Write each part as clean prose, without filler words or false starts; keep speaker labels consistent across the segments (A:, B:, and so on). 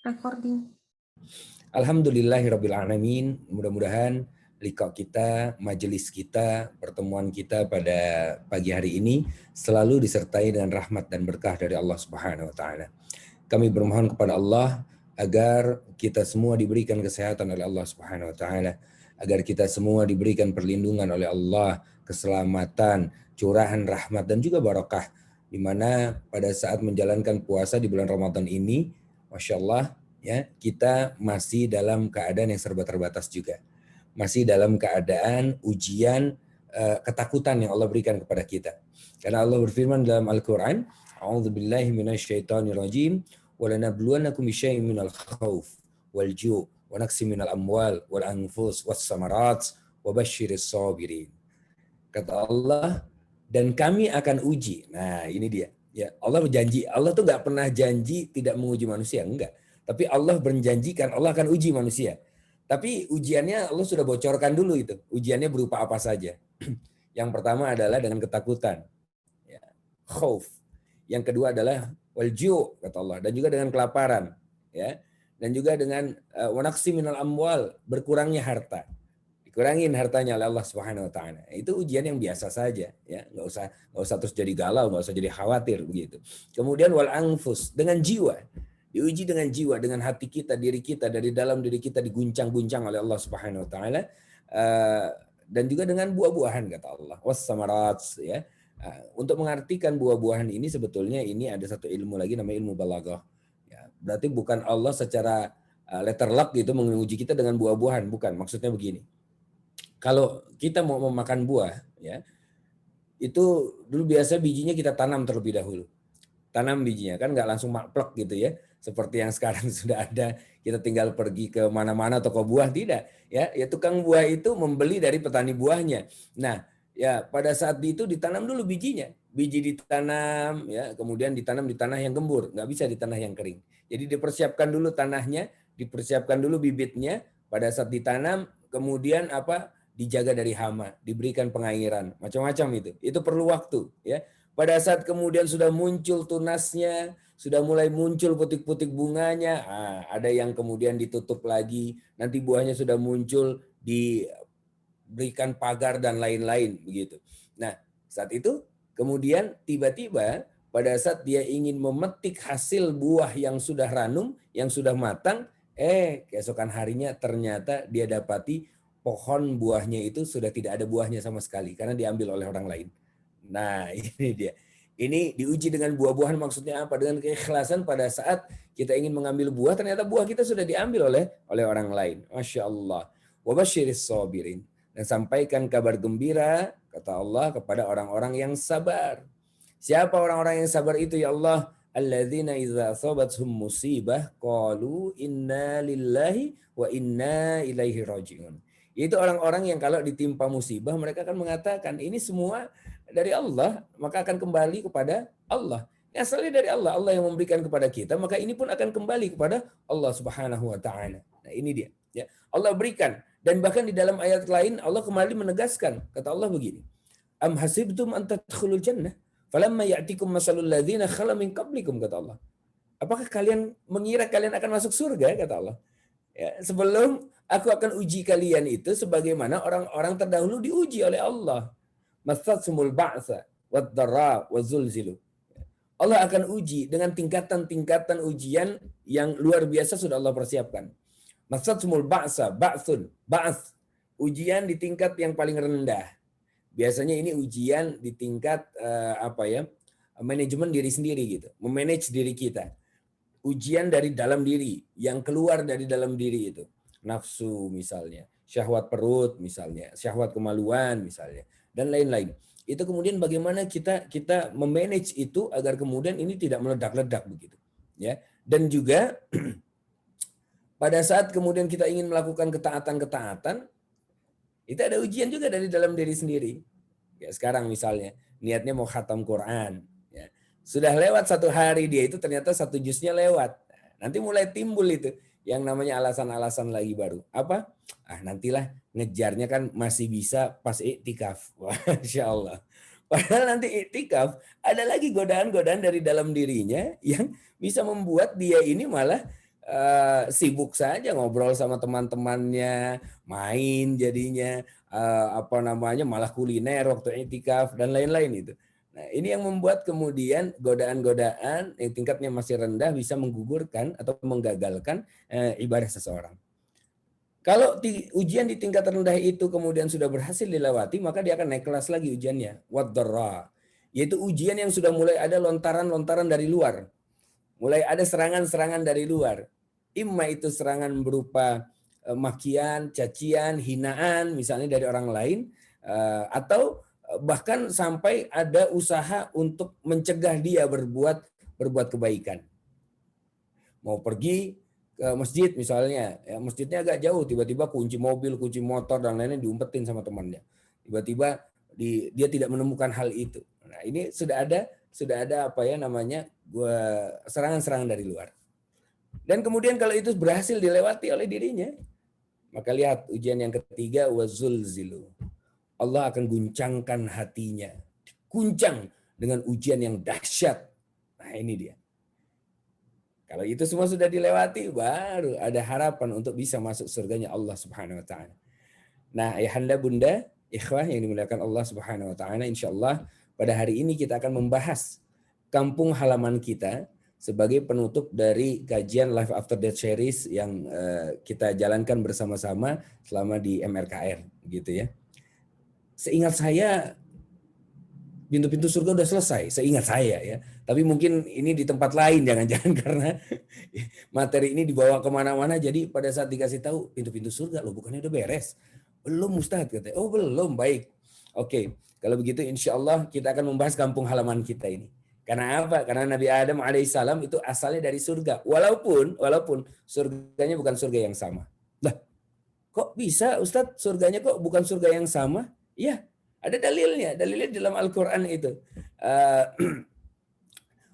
A: Recording.
B: Alhamdulillahirabbil alamin. Mudah-mudahan liqa kita, majelis kita, pertemuan kita pada pagi hari ini selalu disertai dengan rahmat dan berkah dari Allah Subhanahu wa taala. Kami bermohon kepada Allah agar kita semua diberikan kesehatan oleh Allah Subhanahu wa taala, agar kita semua diberikan perlindungan oleh Allah, keselamatan, curahan rahmat dan juga barakah, di mana pada saat menjalankan puasa di bulan Ramadan ini, Masya Allah, ya, kita masih dalam keadaan yang serba terbatas juga. Masih dalam keadaan ujian, ketakutan yang Allah berikan kepada kita. Karena Allah berfirman dalam Al-Quran, A'udzubillahi minasyaitonirrajim, walanabluwannakum bisyai'in minal khauf wal ju' wa naqsim minal amwal wal anfus was samarat wa basyiris sabirin. Kata Allah, dan kami akan uji. Nah, ini dia. Ya, Allah berjanji. Allah tuh nggak pernah janji tidak menguji manusia, enggak. Tapi Allah berjanjikan Allah akan uji manusia. Tapi ujiannya Allah sudah bocorkan dulu itu. Ujiannya berupa apa saja. Yang pertama adalah dengan ketakutan. Ya, khauf. Yang kedua adalah walju, kata Allah, dan juga dengan kelaparan, ya. Dan juga dengan wanaksi minal amwal, berkurangnya harta. Dikurangin hartanya oleh Allah Subhanahu wa taala. Itu ujian yang biasa saja, ya. Enggak usah terus jadi galau, enggak usah jadi khawatir begitu. Kemudian wal anfus, dengan jiwa. Diuji dengan jiwa, dengan hati kita, diri kita, dari dalam diri kita diguncang-guncang oleh Allah Subhanahu wa taala. Dan juga dengan buah-buahan, kata Allah. Was samarat, ya. Untuk mengartikan buah-buahan ini sebetulnya ini ada satu ilmu lagi namanya ilmu balaghah. Ya, berarti bukan Allah secara letter luck gitu menguji kita dengan buah-buahan, bukan. Maksudnya begini. Kalau kita mau memakan buah, ya, itu dulu biasa bijinya kita tanam terlebih dahulu. Tanam bijinya, kan nggak langsung plek gitu ya. Seperti yang sekarang sudah ada, kita tinggal pergi ke mana-mana toko buah, tidak. Ya, tukang buah itu membeli dari petani buahnya. Nah, ya pada saat itu ditanam dulu bijinya. Biji ditanam, ya, kemudian ditanam di tanah yang gembur, nggak bisa di tanah yang kering. Jadi dipersiapkan dulu tanahnya, dipersiapkan dulu bibitnya. Pada saat ditanam, kemudian dijaga dari hama, diberikan pengairan, macam-macam itu. Itu perlu waktu, ya. Pada saat kemudian sudah muncul tunasnya, sudah mulai muncul putik-putik bunganya, ada yang kemudian ditutup lagi, nanti buahnya sudah muncul, diberikan pagar dan lain-lain begitu. Nah, saat itu kemudian tiba-tiba pada saat dia ingin memetik hasil buah yang sudah ranum, yang sudah matang, keesokan harinya ternyata dia dapati pohon buahnya itu sudah tidak ada buahnya sama sekali karena diambil oleh orang lain. Nah, ini dia. Ini diuji dengan buah-buahan, maksudnya apa? Dengan keikhlasan pada saat kita ingin mengambil buah, ternyata buah kita sudah diambil oleh orang lain. Masya Allah. Wa basyiris sabirin. Dan sampaikan kabar gembira, kata Allah, kepada orang-orang yang sabar. Siapa orang-orang yang sabar itu, ya Allah? Alladzina idza asabathum musibah qalu inna lillahi wa inna ilaihi raji'un. Itu orang-orang yang kalau ditimpa musibah mereka akan mengatakan ini semua dari Allah, maka akan kembali kepada Allah. Ini asalnya dari Allah, Allah yang memberikan kepada kita, maka ini pun akan kembali kepada Allah Subhanahu wa taala. Nah, ini dia, ya. Allah berikan, dan bahkan di dalam ayat lain Allah kembali menegaskan, kata Allah begini. Am hasibtum an tadkhulul jannah falamma ya'tikum masalul ladzina khala min qablikum, kata Allah. Apakah kalian mengira kalian akan masuk surga, kata Allah? Ya, sebelum aku akan uji kalian itu sebagaimana orang-orang terdahulu diuji oleh Allah. Masatsumul ba'sa wad-dharra wazulzilu. Allah akan uji dengan tingkatan-tingkatan ujian yang luar biasa sudah Allah persiapkan. Masatsumul ba'sa, ba'tsun, ba'ts. Ujian di tingkat yang paling rendah. Biasanya ini ujian di tingkat manajemen diri sendiri gitu, memanage diri kita. Ujian dari dalam diri, yang keluar dari dalam diri itu. Nafsu misalnya, syahwat perut misalnya, syahwat kemaluan misalnya, dan lain-lain. Itu kemudian bagaimana kita memanage itu agar kemudian ini tidak meledak-ledak begitu. Ya. Dan juga pada saat kemudian kita ingin melakukan ketaatan-ketaatan, itu ada ujian juga dari dalam diri sendiri. Ya, sekarang misalnya, niatnya mau khatam Quran. Ya. Sudah lewat 1 hari dia itu ternyata 1 juznya lewat. Nanti mulai timbul itu yang namanya alasan-alasan lagi baru. Apa? Nantilah ngejarnya kan masih bisa pas iktikaf. Masya Allah. Padahal nanti iktikaf ada lagi godaan-godaan dari dalam dirinya yang bisa membuat dia ini malah sibuk saja ngobrol sama teman-temannya, main jadinya, malah kuliner waktu i'tikaf dan lain-lain itu. Nah, ini yang membuat kemudian godaan-godaan yang tingkatnya masih rendah bisa menggugurkan atau menggagalkan ibadah seseorang. Kalau ujian di tingkat rendah itu kemudian sudah berhasil dilewati, maka dia akan naik kelas lagi ujiannya. Wad-dharra, yaitu ujian yang sudah mulai ada lontaran-lontaran dari luar. Mulai ada serangan-serangan dari luar. Imma itu serangan berupa makian, cacian, hinaan misalnya dari orang lain, atau bahkan sampai ada usaha untuk mencegah dia berbuat kebaikan. Mau pergi ke masjid misalnya, ya masjidnya agak jauh, tiba-tiba kunci mobil, kunci motor dan lainnya diumpetin sama temannya. Tiba-tiba dia tidak menemukan hal itu. Nah, ini sudah ada serangan-serangan dari luar. Dan kemudian kalau itu berhasil dilewati oleh dirinya, maka lihat ujian yang ketiga, wazulzilu. Allah akan guncangkan hatinya. Guncang dengan ujian yang dahsyat. Nah, ini dia. Kalau itu semua sudah dilewati, baru ada harapan untuk bisa masuk surganya Allah Subhanahu wa taala. Nah, ayahanda bunda, ikhwah yang dimuliakan Allah Subhanahu wa taala, insyaallah pada hari ini kita akan membahas kampung halaman kita sebagai penutup dari kajian Life After Death series yang kita jalankan bersama-sama selama di MRKR gitu ya. Seingat saya pintu-pintu surga udah selesai, seingat saya ya. Tapi mungkin ini di tempat lain, jangan-jangan karena materi ini dibawa kemana-mana. Jadi pada saat dikasih tahu pintu-pintu surga, loh bukannya udah beres? Belum Ustadz, katanya. Oh belum, baik. Oke, kalau begitu insya Allah kita akan membahas kampung halaman kita ini. Karena apa? Karena Nabi Adam alaihissalam itu asalnya dari surga. Walaupun surganya bukan surga yang sama. Lah, kok bisa Ustadz surganya kok bukan surga yang sama? Iya, ada dalilnya dalam Al-Quran itu.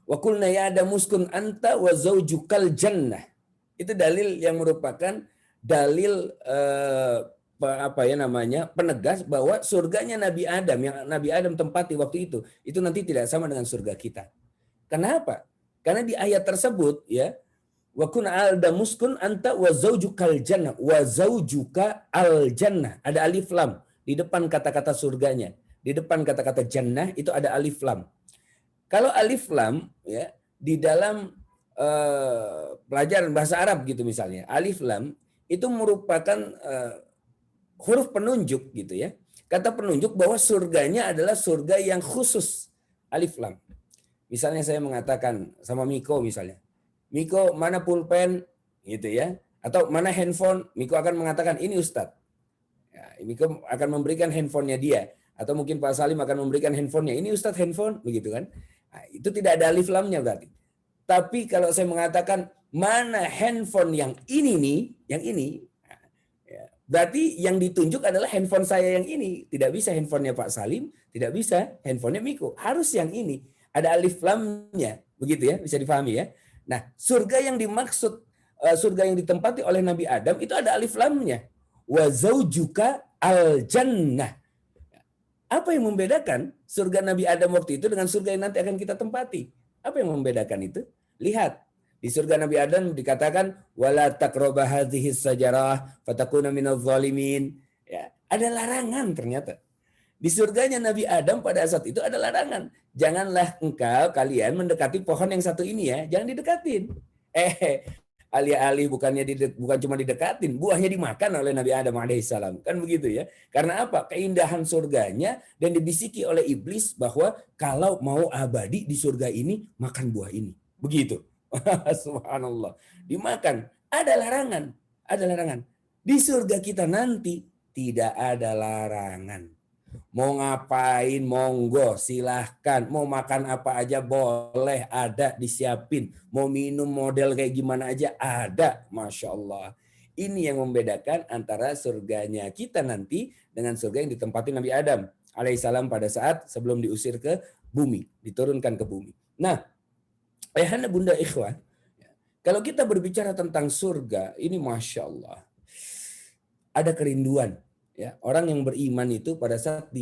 B: Wa qulna ya Adamu uskun anta wa zaujukal jannah. Itu dalil yang merupakan dalil penegas bahwa surganya Nabi Adam yang Nabi Adam tempati waktu itu nanti tidak sama dengan surga kita. Kenapa? Karena di ayat tersebut ya, wa kun aldamuskun anta wa zaujukal jannah, wa zaujuka al jannah, ada alif lam di depan kata-kata surganya. Di depan kata-kata jannah itu ada alif lam. Kalau alif lam ya di dalam pelajaran bahasa Arab gitu misalnya, alif lam itu merupakan huruf penunjuk gitu ya. Kata penunjuk bahwa surganya adalah surga yang khusus. Alif lam. Misalnya saya mengatakan sama Miko misalnya, Miko mana pulpen gitu ya, atau mana handphone, Miko akan mengatakan ini Ustadz. Ya, Miko akan memberikan handphonenya dia, atau mungkin Pak Salim akan memberikan handphonenya, ini Ustadz handphone, begitu kan? Nah, itu tidak ada alif lamnya berarti. Tapi kalau saya mengatakan mana handphone yang ini nih, yang ini, berarti yang ditunjuk adalah handphone saya yang ini. Tidak bisa handphonenya Pak Salim, tidak bisa handphonenya Miko. Harus yang ini. Ada alif lamnya. Begitu ya, bisa difahami ya. Nah, surga yang dimaksud, surga yang ditempati oleh Nabi Adam, itu ada alif lamnya. Wa zaujuka al jannah. Apa yang membedakan surga Nabi Adam waktu itu dengan surga yang nanti akan kita tempati? Apa yang membedakan itu? Lihat. Di surga Nabi Adam dikatakan wala taqraba hadhihi sajarah fatakuna minadh dhalimin. Ya, ada larangan ternyata. Di surganya Nabi Adam pada saat itu ada larangan. Janganlah kalian mendekati pohon yang satu ini ya, jangan didekatin. Alih-alih bukan cuma didekatin, buahnya dimakan oleh Nabi Adam alaihissalam. Kan begitu ya. Karena apa? Keindahan surganya dan dibisiki oleh iblis bahwa kalau mau abadi di surga ini makan buah ini. Begitu. Subhanallah. Dimakan. Ada larangan. Ada larangan. Di surga kita nanti tidak ada larangan. Mau ngapain, monggo, silahkan. Mau makan apa aja boleh, ada, disiapin. Mau minum model kayak gimana aja ada. Masya Allah. Ini yang membedakan antara surganya kita nanti dengan surga yang ditempati Nabi Adam alaihissalam pada saat sebelum diusir ke bumi. Diturunkan ke bumi. Nah, ayahanda bunda ikhwan, kalau kita berbicara tentang surga, ini Masya Allah. Ada kerinduan. Ya, orang yang beriman itu pada saat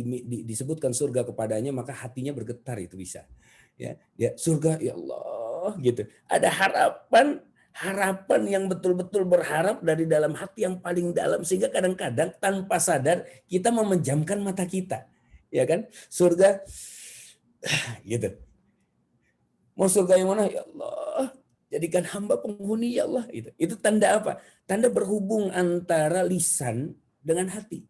B: disebutkan surga kepadanya, maka hatinya bergetar itu bisa. Ya, surga, ya Allah, gitu. Ada harapan, Harapan yang betul-betul berharap dari dalam hati yang paling dalam, sehingga kadang-kadang tanpa sadar kita memejamkan mata kita. Ya kan? Surga gitu. Mau surga yang mana? Ya Allah, jadikan hamba penghuni ya Allah. Itu tanda apa? Tanda berhubung antara lisan dengan hati.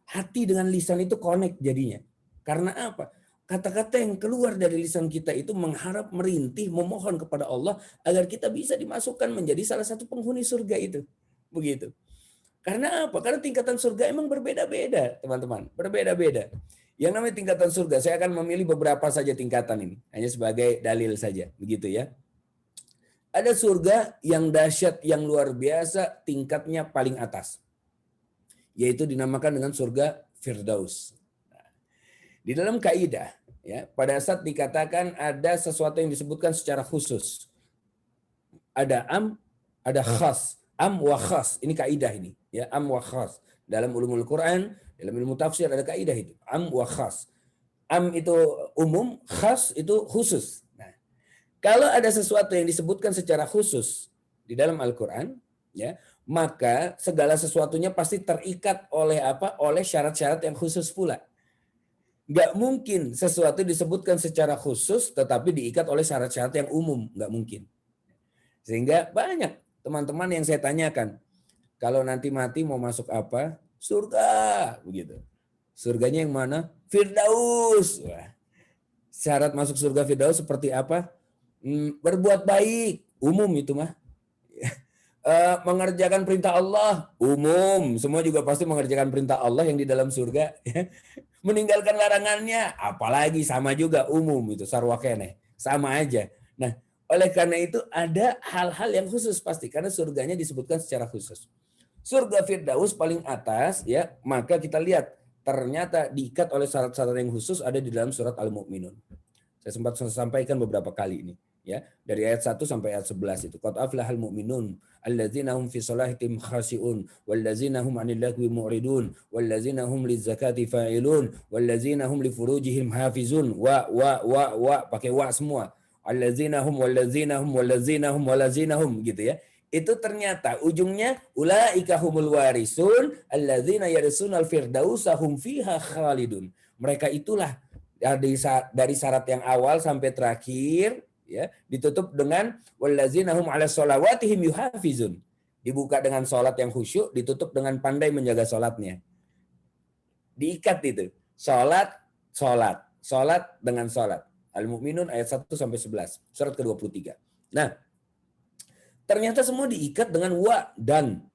B: Hati dengan lisan itu connect jadinya. Karena apa? Kata-kata yang keluar dari lisan kita itu mengharap, merintih, memohon kepada Allah agar kita bisa dimasukkan menjadi salah satu penghuni surga itu. Begitu. Karena apa? Karena tingkatan surga emang berbeda-beda, teman-teman. Berbeda-beda. Yang namanya tingkatan surga, saya akan memilih beberapa saja tingkatan ini. Hanya sebagai dalil saja. Begitu ya. Ada surga yang dahsyat, yang luar biasa, tingkatnya paling atas. Yaitu dinamakan dengan surga Firdaus. Di dalam kaidah, ya, pada saat dikatakan ada sesuatu yang disebutkan secara khusus. Ada am, ada khas. Am wa khas. Ini kaidah ini. Ya, am wa khas. Dalam ulumul Quran, dalam ilmu tafsir ada kaidah itu. Am wa khas. Am itu umum, khas itu khusus. Nah, kalau ada sesuatu yang disebutkan secara khusus di dalam Al-Quran, ya, maka segala sesuatunya pasti terikat oleh apa? Oleh syarat-syarat yang khusus pula. Nggak mungkin sesuatu disebutkan secara khusus tetapi diikat oleh syarat-syarat yang umum. Nggak mungkin. Sehingga banyak teman-teman yang saya tanyakan, kalau nanti mati mau masuk apa? Surga. Begitu. Surganya yang mana? Firdaus. Wah. Syarat masuk surga Firdaus seperti apa? Berbuat baik. Umum itu mah. Mengerjakan perintah Allah. Umum. Semua juga pasti mengerjakan perintah Allah yang di dalam surga. Meninggalkan larangannya, apalagi sama juga umum itu sarwakene, sama aja. Nah, oleh karena itu ada hal-hal yang khusus pasti karena surganya disebutkan secara khusus. Surga Firdaus paling atas ya, maka kita lihat ternyata diikat oleh syarat-syarat yang khusus ada di dalam surat Al-Mu'minun. Saya sempat sampaikan beberapa kali ini. Ya, dari ayat 1 sampai ayat 11 itu. Qad aflahal mu'minun alladzina hum fi shalatihim khashi'un walladzina hum 'anil lagwi mu'ridun walladzina hum lizakati fa'ilun walladzina hum li furujihim hafizun wa pakai wa semua. Alladzina hum walladzina hum walladzina hum walladzina hum gitu ya. Itu ternyata ujungnya ulaika humul warisun alladzina yarisunal firdausa hum fiha khalidun. Mereka itulah dari syarat yang awal sampai terakhir ya, ditutup dengan wallazina hum 'ala sholawatihim yuhafizun. Dibuka dengan sholat yang khusyuk, ditutup dengan pandai menjaga sholatnya. Diikat itu. Sholat, sholat. Sholat dengan sholat. Al-Mu'minun ayat 1 sampai 11. Surat ke-23. Nah, ternyata semua diikat dengan wa, dan.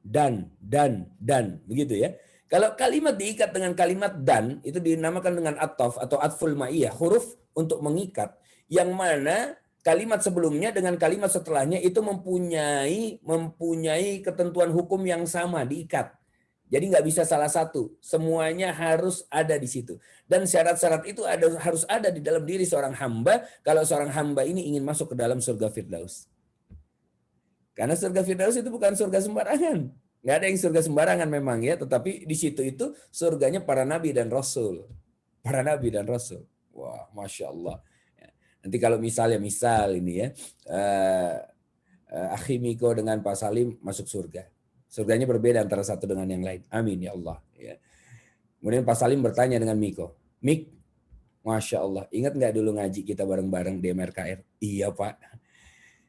B: Begitu ya. Kalau kalimat diikat dengan kalimat dan, itu dinamakan dengan ataf atau atful ma'iyah. Huruf untuk mengikat. Yang mana kalimat sebelumnya dengan kalimat setelahnya itu mempunyai ketentuan hukum yang sama, diikat. Jadi nggak bisa salah satu, semuanya harus ada di situ. Dan syarat-syarat itu harus ada di dalam diri seorang hamba kalau seorang hamba ini ingin masuk ke dalam surga Firdaus. Karena surga Firdaus itu bukan surga sembarangan. Nggak ada yang surga sembarangan memang ya, tetapi di situ itu surganya para nabi dan rasul. Para nabi dan rasul. Wah, Masya Allah. Nanti kalau misal ini ya, Akhi Miko dengan Pak Salim masuk surga. Surganya berbeda antara satu dengan yang lain. Amin ya Allah. Ya. Kemudian Pak Salim bertanya dengan Miko. Mik, Masya Allah, ingat nggak dulu ngaji kita bareng-bareng di MRKR? Iya Pak.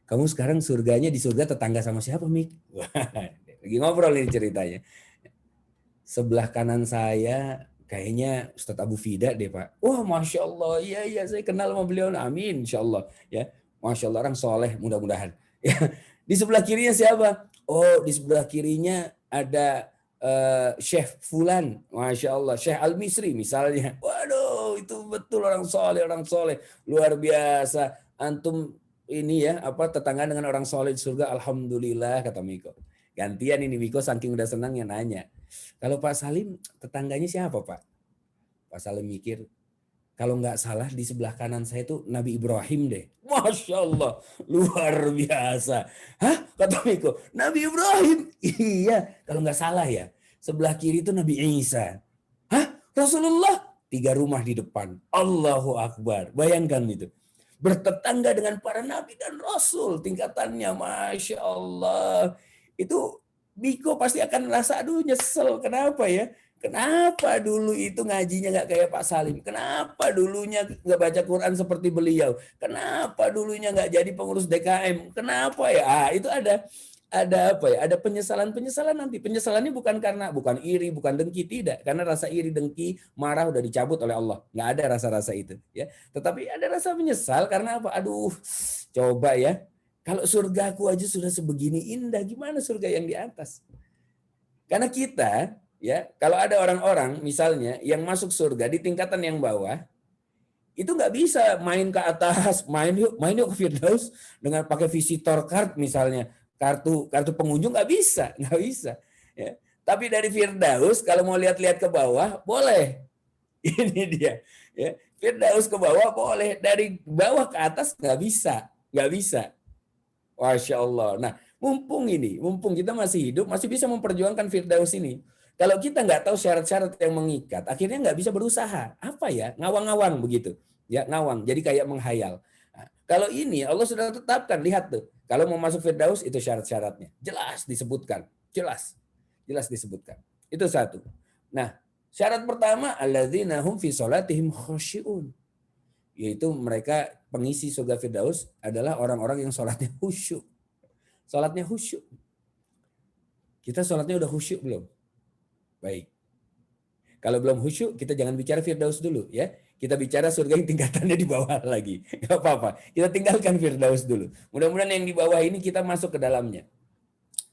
B: Kamu sekarang surganya di surga tetangga sama siapa Mik? Lagi ngobrol ini ceritanya. Sebelah kanan saya kayaknya Ustadz Abu Fida deh Pak. Wah Masya Allah, iya saya kenal sama beliau. Amin Insya Allah. Ya, Masya Allah orang soleh mudah-mudahan. Ya. Di sebelah kirinya siapa? Oh di sebelah kirinya ada Syekh Fulan. Masya Allah. Syekh Al-Misri misalnya. Waduh itu betul orang soleh. Luar biasa. Antum ini ya tetangga dengan orang soleh di surga. Alhamdulillah kata Miko. Gantian ini Miko saking udah senangnya nanya. Kalau Pak Salim tetangganya siapa Pak? Pak Salim mikir, kalau nggak salah di sebelah kanan saya itu Nabi Ibrahim deh. Masya Allah, luar biasa. Hah? Kata Miko, Nabi Ibrahim? Iya, kalau nggak salah ya. Sebelah kiri itu Nabi Isa. Hah? Rasulullah? 3 rumah di depan. Allahu Akbar. Bayangkan itu. bertetangga dengan para nabi dan rasul, tingkatannya Masya Allah. Itu Biko pasti akan merasa, aduh nyesel, kenapa ya? Kenapa dulu itu ngajinya nggak kayak Pak Salim? Kenapa dulunya nggak baca Quran seperti beliau? Kenapa dulunya nggak jadi pengurus DKM? Kenapa ya? Itu ada apa ya? Ada penyesalan nanti. Penyesalannya bukan iri, bukan dengki, tidak. Karena rasa iri, dengki, marah udah dicabut oleh Allah. Nggak ada rasa-rasa itu. Ya, tetapi ada rasa menyesal karena apa? Aduh, coba ya. Kalau surgaku aja sudah sebegini indah, gimana surga yang di atas? Karena kita, ya, kalau ada orang-orang misalnya yang masuk surga di tingkatan yang bawah, itu nggak bisa main ke atas, main yuk ke Firdaus dengan pakai visitor card misalnya, kartu pengunjung nggak bisa. Ya. Tapi dari Firdaus kalau mau lihat-lihat ke bawah boleh. Ini dia. Ya. Firdaus ke bawah boleh, dari bawah ke atas nggak bisa. Masya Allah. Nah, mumpung kita masih hidup, masih bisa memperjuangkan Firdaus ini. Kalau kita nggak tahu syarat-syarat yang mengikat, akhirnya nggak bisa berusaha. Apa ya? Ngawang-ngawang begitu. Ya, ngawang. Jadi kayak menghayal. Nah, kalau ini Allah sudah tetapkan, lihat tuh. Kalau mau masuk Firdaus itu syarat-syaratnya. Jelas disebutkan. Jelas disebutkan. Itu satu. Nah, syarat pertama, alladzina hum fi sholatihim khusyi'un. Yaitu mereka pengisi surga Firdaus adalah orang-orang yang sholatnya khusyuk. Sholatnya khusyuk. Kita sholatnya udah khusyuk belum? Baik. Kalau belum khusyuk, kita jangan bicara Firdaus dulu ya. Kita bicara surga yang tingkatannya di bawah lagi. Gak apa-apa. Kita tinggalkan Firdaus dulu. Mudah-mudahan yang di bawah ini kita masuk ke dalamnya.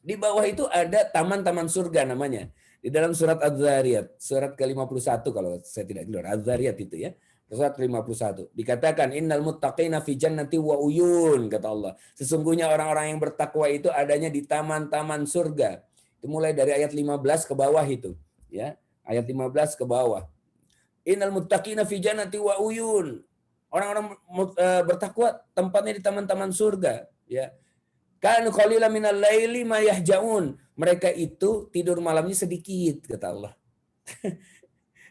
B: Di bawah itu ada taman-taman surga namanya. Di dalam surat Az-Zariyat, surat ke-51 kalau saya tidak keliru. Az-Zariyat itu ya. Surat 51. Dikatakan innal muttaqina fi jannati wa uyun, kata Allah. Sesungguhnya orang-orang yang bertakwa itu adanya di taman-taman surga. Itu mulai dari ayat 15 ke bawah itu, ya. Ayat 15 ke bawah. Innal muttaqina fi jannati wa uyun. Orang-orang bertakwa tempatnya di taman-taman surga, ya. Kan qalilan minal laili ma yahjaun. Mereka itu tidur malamnya sedikit, kata Allah.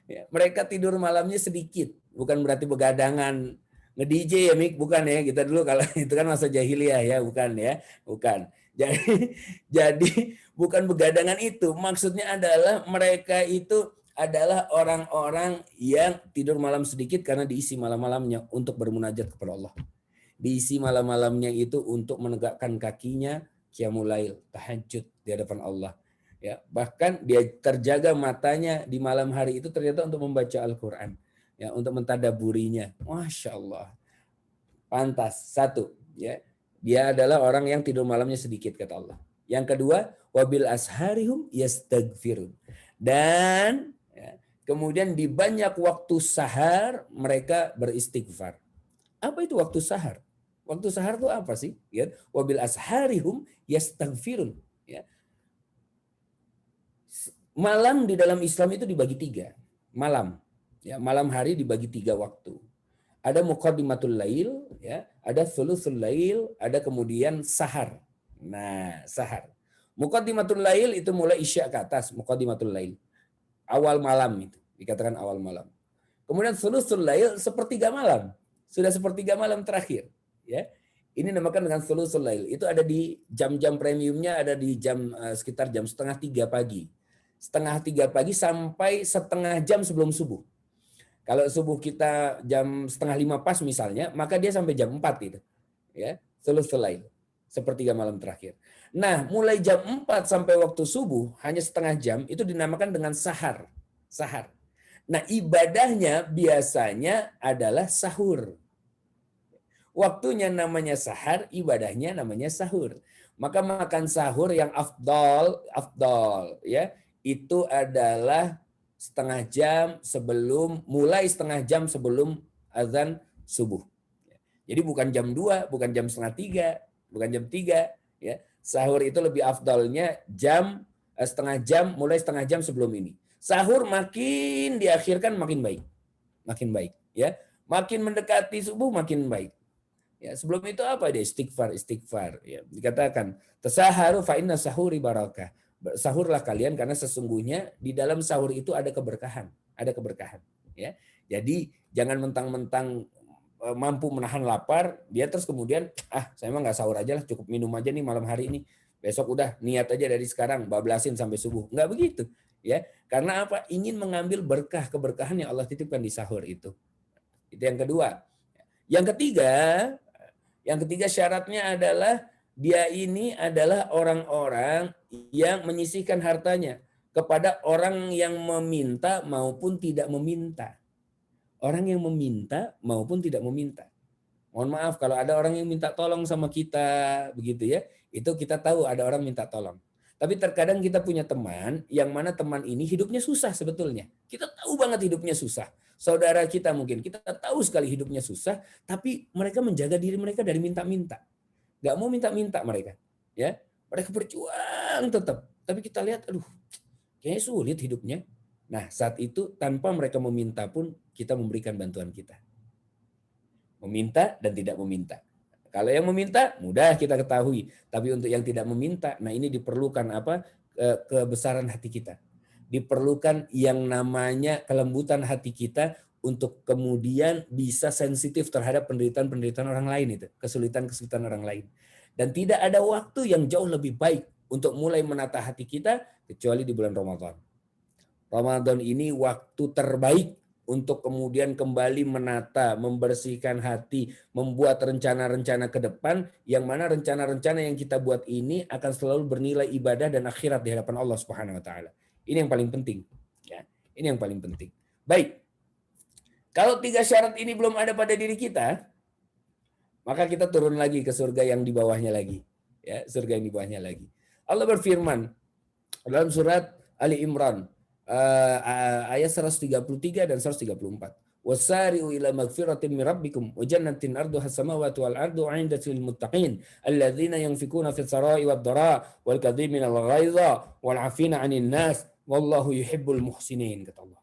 B: Ya, mereka tidur malamnya sedikit, bukan berarti begadangan nge-DJ ya Mik, bukan ya. Kita dulu kalau itu kan masa jahiliyah ya, bukan ya, bukan. Jadi bukan begadangan itu. Maksudnya adalah mereka itu adalah orang-orang yang tidur malam sedikit karena diisi malam-malamnya untuk bermunajat kepada Allah. Diisi malam-malamnya itu untuk menegakkan kakinya, qiyamul lail, tahajud di hadapan Allah. Ya, bahkan dia terjaga matanya di malam hari itu ternyata untuk membaca Al-Quran, ya, untuk mentadaburinya. Masya Allah, pantas. Satu, ya, dia adalah orang yang tidur malamnya sedikit, kata Allah. Yang kedua, wabil asharihum yastagfirun, dan ya, kemudian di banyak waktu sahar mereka beristighfar. Apa itu waktu sahar? Waktu sahar itu apa sih? Ya, wabil asharihum yastagfirun. Ya, malam di dalam Islam itu dibagi tiga. Malam, ya, malam hari dibagi tiga waktu. Ada muqaddimatul lail, ya, ada thuluthul lail, ada kemudian sahar. Nah, sahar. Muqaddimatul lail itu mulai isya ke atas, muqaddimatul lail. Awal malam itu, dikatakan awal malam. Kemudian thuluthul lail, sepertiga malam. Sudah sepertiga malam terakhir, ya. Ini dinamakan dengan thuluthul lail. Itu ada di jam-jam premiumnya, ada di jam sekitar jam 2:30 pagi. 2:30 pagi sampai setengah jam sebelum subuh. Kalau subuh kita jam 4:30 pas misalnya, maka dia sampai jam 4 gitu. Ya, thuluthul lail. Sepertiga malam terakhir. Nah, mulai jam 4 sampai waktu subuh hanya setengah jam itu dinamakan dengan sahar. Sahar. Nah, ibadahnya biasanya adalah sahur. Waktunya namanya sahar, ibadahnya namanya sahur. Maka makan sahur yang afdol ya, itu adalah mulai setengah jam sebelum azan subuh. Jadi bukan jam 2, bukan jam 2:30, bukan jam 3. Ya. Sahur itu lebih afdalnya setengah jam, mulai setengah jam sebelum ini. Sahur makin diakhirkan makin baik. Makin baik. Ya. Makin mendekati subuh makin baik. Ya, sebelum itu apa dia? Istighfar. Ya, dikatakan, tasaharu fa inna sahuri barakah. Sahurlah kalian karena sesungguhnya di dalam sahur itu ada keberkahan, Ya. Jadi jangan mentang-mentang mampu menahan lapar, dia terus kemudian saya emang nggak sahur aja lah, cukup minum aja nih malam hari ini. Besok udah niat aja dari sekarang bablasin sampai subuh. Nggak begitu, ya. Karena apa? Ingin mengambil berkah keberkahan yang Allah titipkan di sahur itu. Itu yang kedua. Yang ketiga syaratnya adalah dia ini adalah orang-orang yang menyisihkan hartanya kepada orang yang meminta maupun tidak meminta. Orang yang meminta maupun tidak meminta. Mohon maaf kalau ada orang yang minta tolong sama kita, begitu ya. Itu kita tahu ada orang minta tolong. Tapi terkadang kita punya teman yang mana teman ini hidupnya susah sebetulnya. Kita tahu banget hidupnya susah. Saudara kita mungkin, kita tahu sekali hidupnya susah, tapi mereka menjaga diri mereka dari minta-minta. Gak mau minta-minta mereka. Ya, mereka berjuang tetap. Tapi kita lihat, aduh, kayaknya sulit hidupnya. Nah, saat itu tanpa mereka meminta pun kita memberikan bantuan kita. Meminta dan tidak meminta. Kalau yang meminta mudah kita ketahui, tapi untuk yang tidak meminta, nah ini diperlukan apa? Kebesaran hati kita. Diperlukan yang namanya kelembutan hati kita untuk kemudian bisa sensitif terhadap penderitaan-penderitaan orang lain itu, kesulitan-kesulitan orang lain. Dan tidak ada waktu yang jauh lebih baik untuk mulai menata hati kita kecuali di bulan Ramadan. Ramadan ini waktu terbaik untuk kemudian kembali menata, membersihkan hati, membuat rencana-rencana ke depan, yang mana rencana-rencana yang kita buat ini akan selalu bernilai ibadah dan akhirat di hadapan Allah Subhanahu wa taala. Ini yang paling penting, ya. Ini yang paling penting. Baik. Kalau 3 syarat ini belum ada pada diri kita, maka kita turun lagi ke surga yang di bawahnya lagi, ya, surga yang di bawahnya lagi. Allah berfirman dalam surat Ali Imran ayat 133 dan 134. Wasari'u ila magfiratin min rabbikum wa jannatin arduha as-samawati wal ardu 'indatil muttaqin alladzina yunfikuna fis sarai wad dhara wal kadhimina al ghaidha wal 'afina 'anil nas wallahu yuhibbul muhsinin, kata Allah.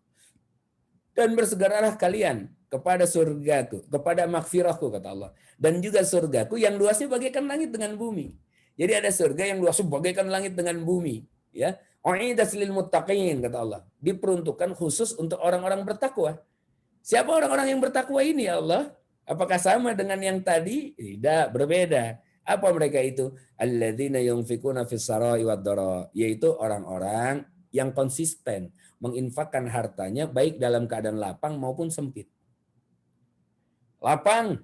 B: Dan bersegeralah kalian kepada surgaku, kepada magfirahku, kata Allah. Dan juga surgaku yang luasnya bagaikan langit dengan bumi. Jadi ada surga yang luasnya bagaikan langit dengan bumi, ya. U'idat lil muttaqin, kata Allah. Diperuntukkan khusus untuk orang-orang bertakwa. Siapa orang-orang yang bertakwa ini, ya Allah? Apakah sama dengan yang tadi? Tidak, berbeda. Apa mereka itu? Alladzina yunfikuna fis sarai wad dhara, yaitu orang-orang yang konsisten menginfakkan hartanya baik dalam keadaan lapang maupun sempit. Lapang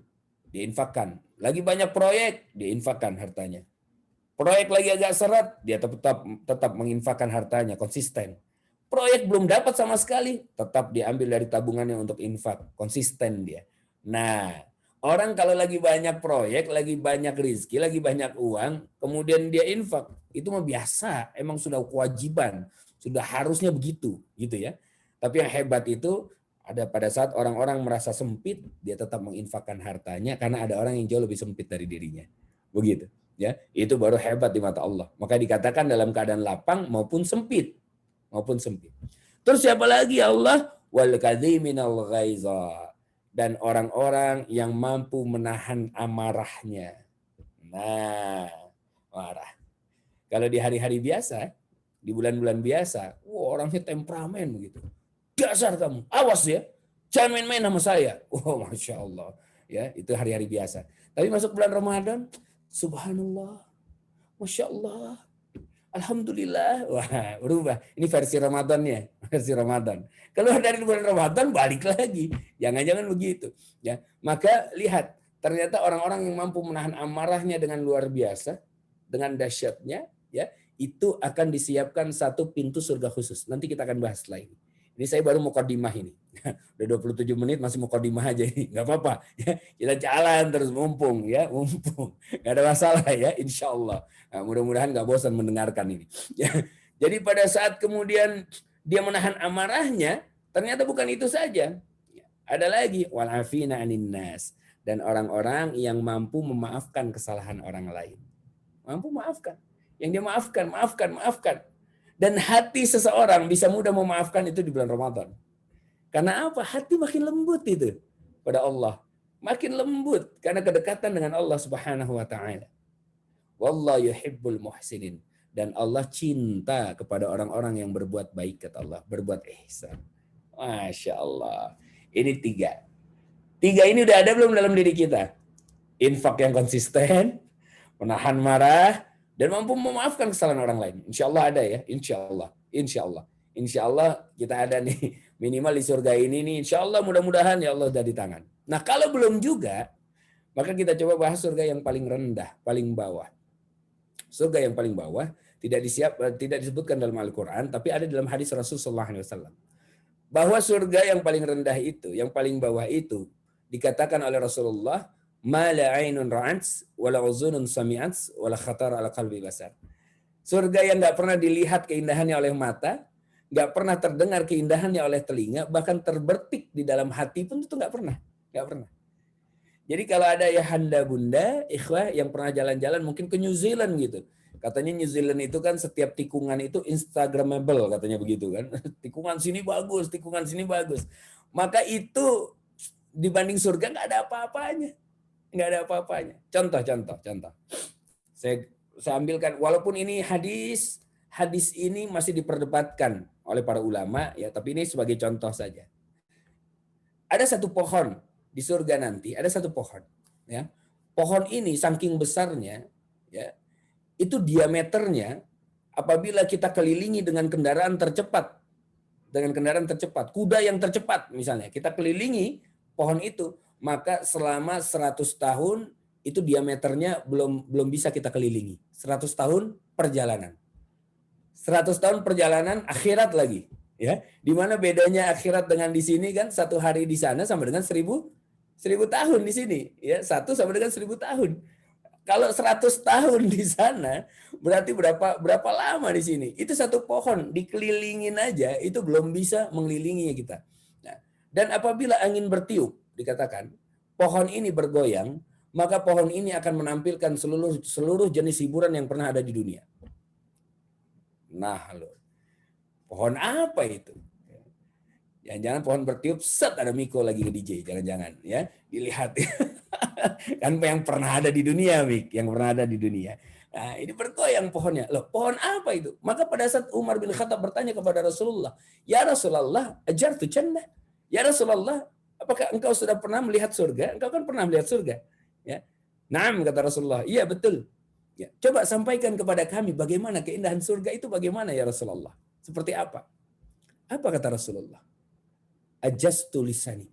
B: diinfakkan, lagi banyak proyek diinfakkan hartanya. Proyek lagi agak seret, dia tetap menginfakkan hartanya, konsisten. Proyek belum dapat sama sekali, tetap diambil dari tabungannya untuk infak, konsisten dia. Nah, orang kalau lagi banyak proyek, lagi banyak rezeki, lagi banyak uang, kemudian dia infak, itu mah biasa, emang sudah kewajiban, sudah harusnya begitu, gitu ya. Tapi yang hebat itu ada pada saat orang-orang merasa sempit, dia tetap menginfakkan hartanya karena ada orang yang jauh lebih sempit dari dirinya. Begitu. Ya, itu baru hebat di mata Allah. Maka dikatakan dalam keadaan lapang maupun sempit. Terus siapa lagi ya Allah? Wal kadhiminal ghaiza. Dan orang-orang yang mampu menahan amarahnya. Nah, marah. Kalau di hari-hari biasa, di bulan-bulan biasa, orangnya temperamen begitu. Dasar kamu, awas ya. Jangan main-main sama saya. Masya Allah. Ya, itu hari-hari biasa. Tapi masuk bulan Ramadan, subhanallah, masya Allah, alhamdulillah, wah berubah. Ini versi Ramadannya, versi Ramadan. Keluar dari bulan Ramadan balik lagi, jangan-jangan begitu. Ya, maka lihat, ternyata orang-orang yang mampu menahan amarahnya dengan luar biasa, dengan dahsyatnya, ya itu akan disiapkan satu pintu surga khusus. Nanti kita akan bahas setelah ini. Ini saya baru mukadimah ini. Udah 27 menit masih mukadimah aja ini. Enggak apa-apa. Ya, kita jalan terus mumpung ya, mumpung. Enggak ada masalah ya, insya Allah. Nah, mudah-mudahan enggak bosan mendengarkan ini. Ya. Jadi pada saat kemudian dia menahan amarahnya, ternyata bukan itu saja. Ada lagi wal afina 'anin nas, dan orang-orang yang mampu memaafkan kesalahan orang lain. Mampu maafkan. Yang dia maafkan. Dan hati seseorang bisa mudah memaafkan itu di bulan Ramadan. Karena apa? Hati makin lembut itu pada Allah. Makin lembut karena kedekatan dengan Allah Subhanahu wa taala. Wallahu yuhibbul muhsinin. Dan Allah cinta kepada orang-orang yang berbuat baik, kata Allah, berbuat ihsan. Masya Allah. Ini 3. Tiga ini udah ada belum dalam diri kita? Infak yang konsisten, menahan marah, dan mampu memaafkan kesalahan orang lain. Insya Allah ada ya, insya Allah. Insya Allah. Insya Allah kita ada nih, minimal di surga ini nih, insya Allah mudah-mudahan ya Allah udah di tangan. Nah kalau belum juga, maka kita coba bahas surga yang paling rendah, paling bawah. Surga yang paling bawah tidak disebutkan dalam Al-Quran, tapi ada dalam hadis Rasulullah SAW. Bahwa surga yang paling rendah itu, yang paling bawah itu, dikatakan oleh Rasulullah, ma la ainun ra'at, wala uzunun sami'at, wala khatar ala qalbi basar. Surga yang nggak pernah dilihat keindahannya oleh mata, nggak pernah terdengar keindahannya oleh telinga, bahkan terbertik di dalam hati pun itu nggak pernah. Nggak pernah. Jadi kalau ada ya handa bunda, ikhwah yang pernah jalan-jalan mungkin ke New Zealand gitu. Katanya New Zealand itu kan setiap tikungan itu Instagramable katanya begitu kan. Tikungan sini bagus, tikungan sini bagus. Maka itu dibanding surga nggak ada apa-apanya. Nggak ada apa-apanya. Contoh. Saya ambilkan, walaupun ini hadis ini masih diperdebatkan oleh para ulama ya, tapi ini sebagai contoh saja. Ada satu pohon di surga nanti, ada satu pohon ya. Pohon ini saking besarnya ya, itu diameternya apabila kita kelilingi dengan kendaraan tercepat, kuda yang tercepat misalnya, kita kelilingi pohon itu, maka selama 100 tahun itu diameternya belum bisa kita kelilingi. 100 tahun perjalanan. 100 tahun perjalanan akhirat lagi, ya. Di mana bedanya akhirat dengan di sini kan, satu hari di sana sama dengan 1000 tahun di sini, ya. Satu sama dengan 1000 tahun. Kalau 100 tahun di sana, berarti berapa lama di sini? Itu satu pohon dikelilingin aja itu belum bisa mengelilingi kita. Nah, dan apabila angin bertiup, dikatakan pohon ini bergoyang, maka pohon ini akan menampilkan seluruh jenis hiburan yang pernah ada di dunia. Nah, loh. Pohon apa itu? Jangan-jangan pohon bertiup, set ada Miko lagi ke DJ, jangan-jangan ya. Dilihat. Kan yang pernah ada di dunia, Mik, yang pernah ada di dunia. Nah, ini bergoyang pohonnya. Loh, pohon apa itu? Maka pada saat Umar bin Khattab bertanya kepada Rasulullah, "Ya Rasulullah, ajartu jannah." Ya Rasulullah, apakah engkau sudah pernah melihat surga? Engkau kan pernah melihat surga. Ya. Naam, kata Rasulullah. Iya, betul. Ya, coba sampaikan kepada kami bagaimana keindahan surga itu, bagaimana ya Rasulullah? Seperti apa? Apa kata Rasulullah? Ajastu lisani.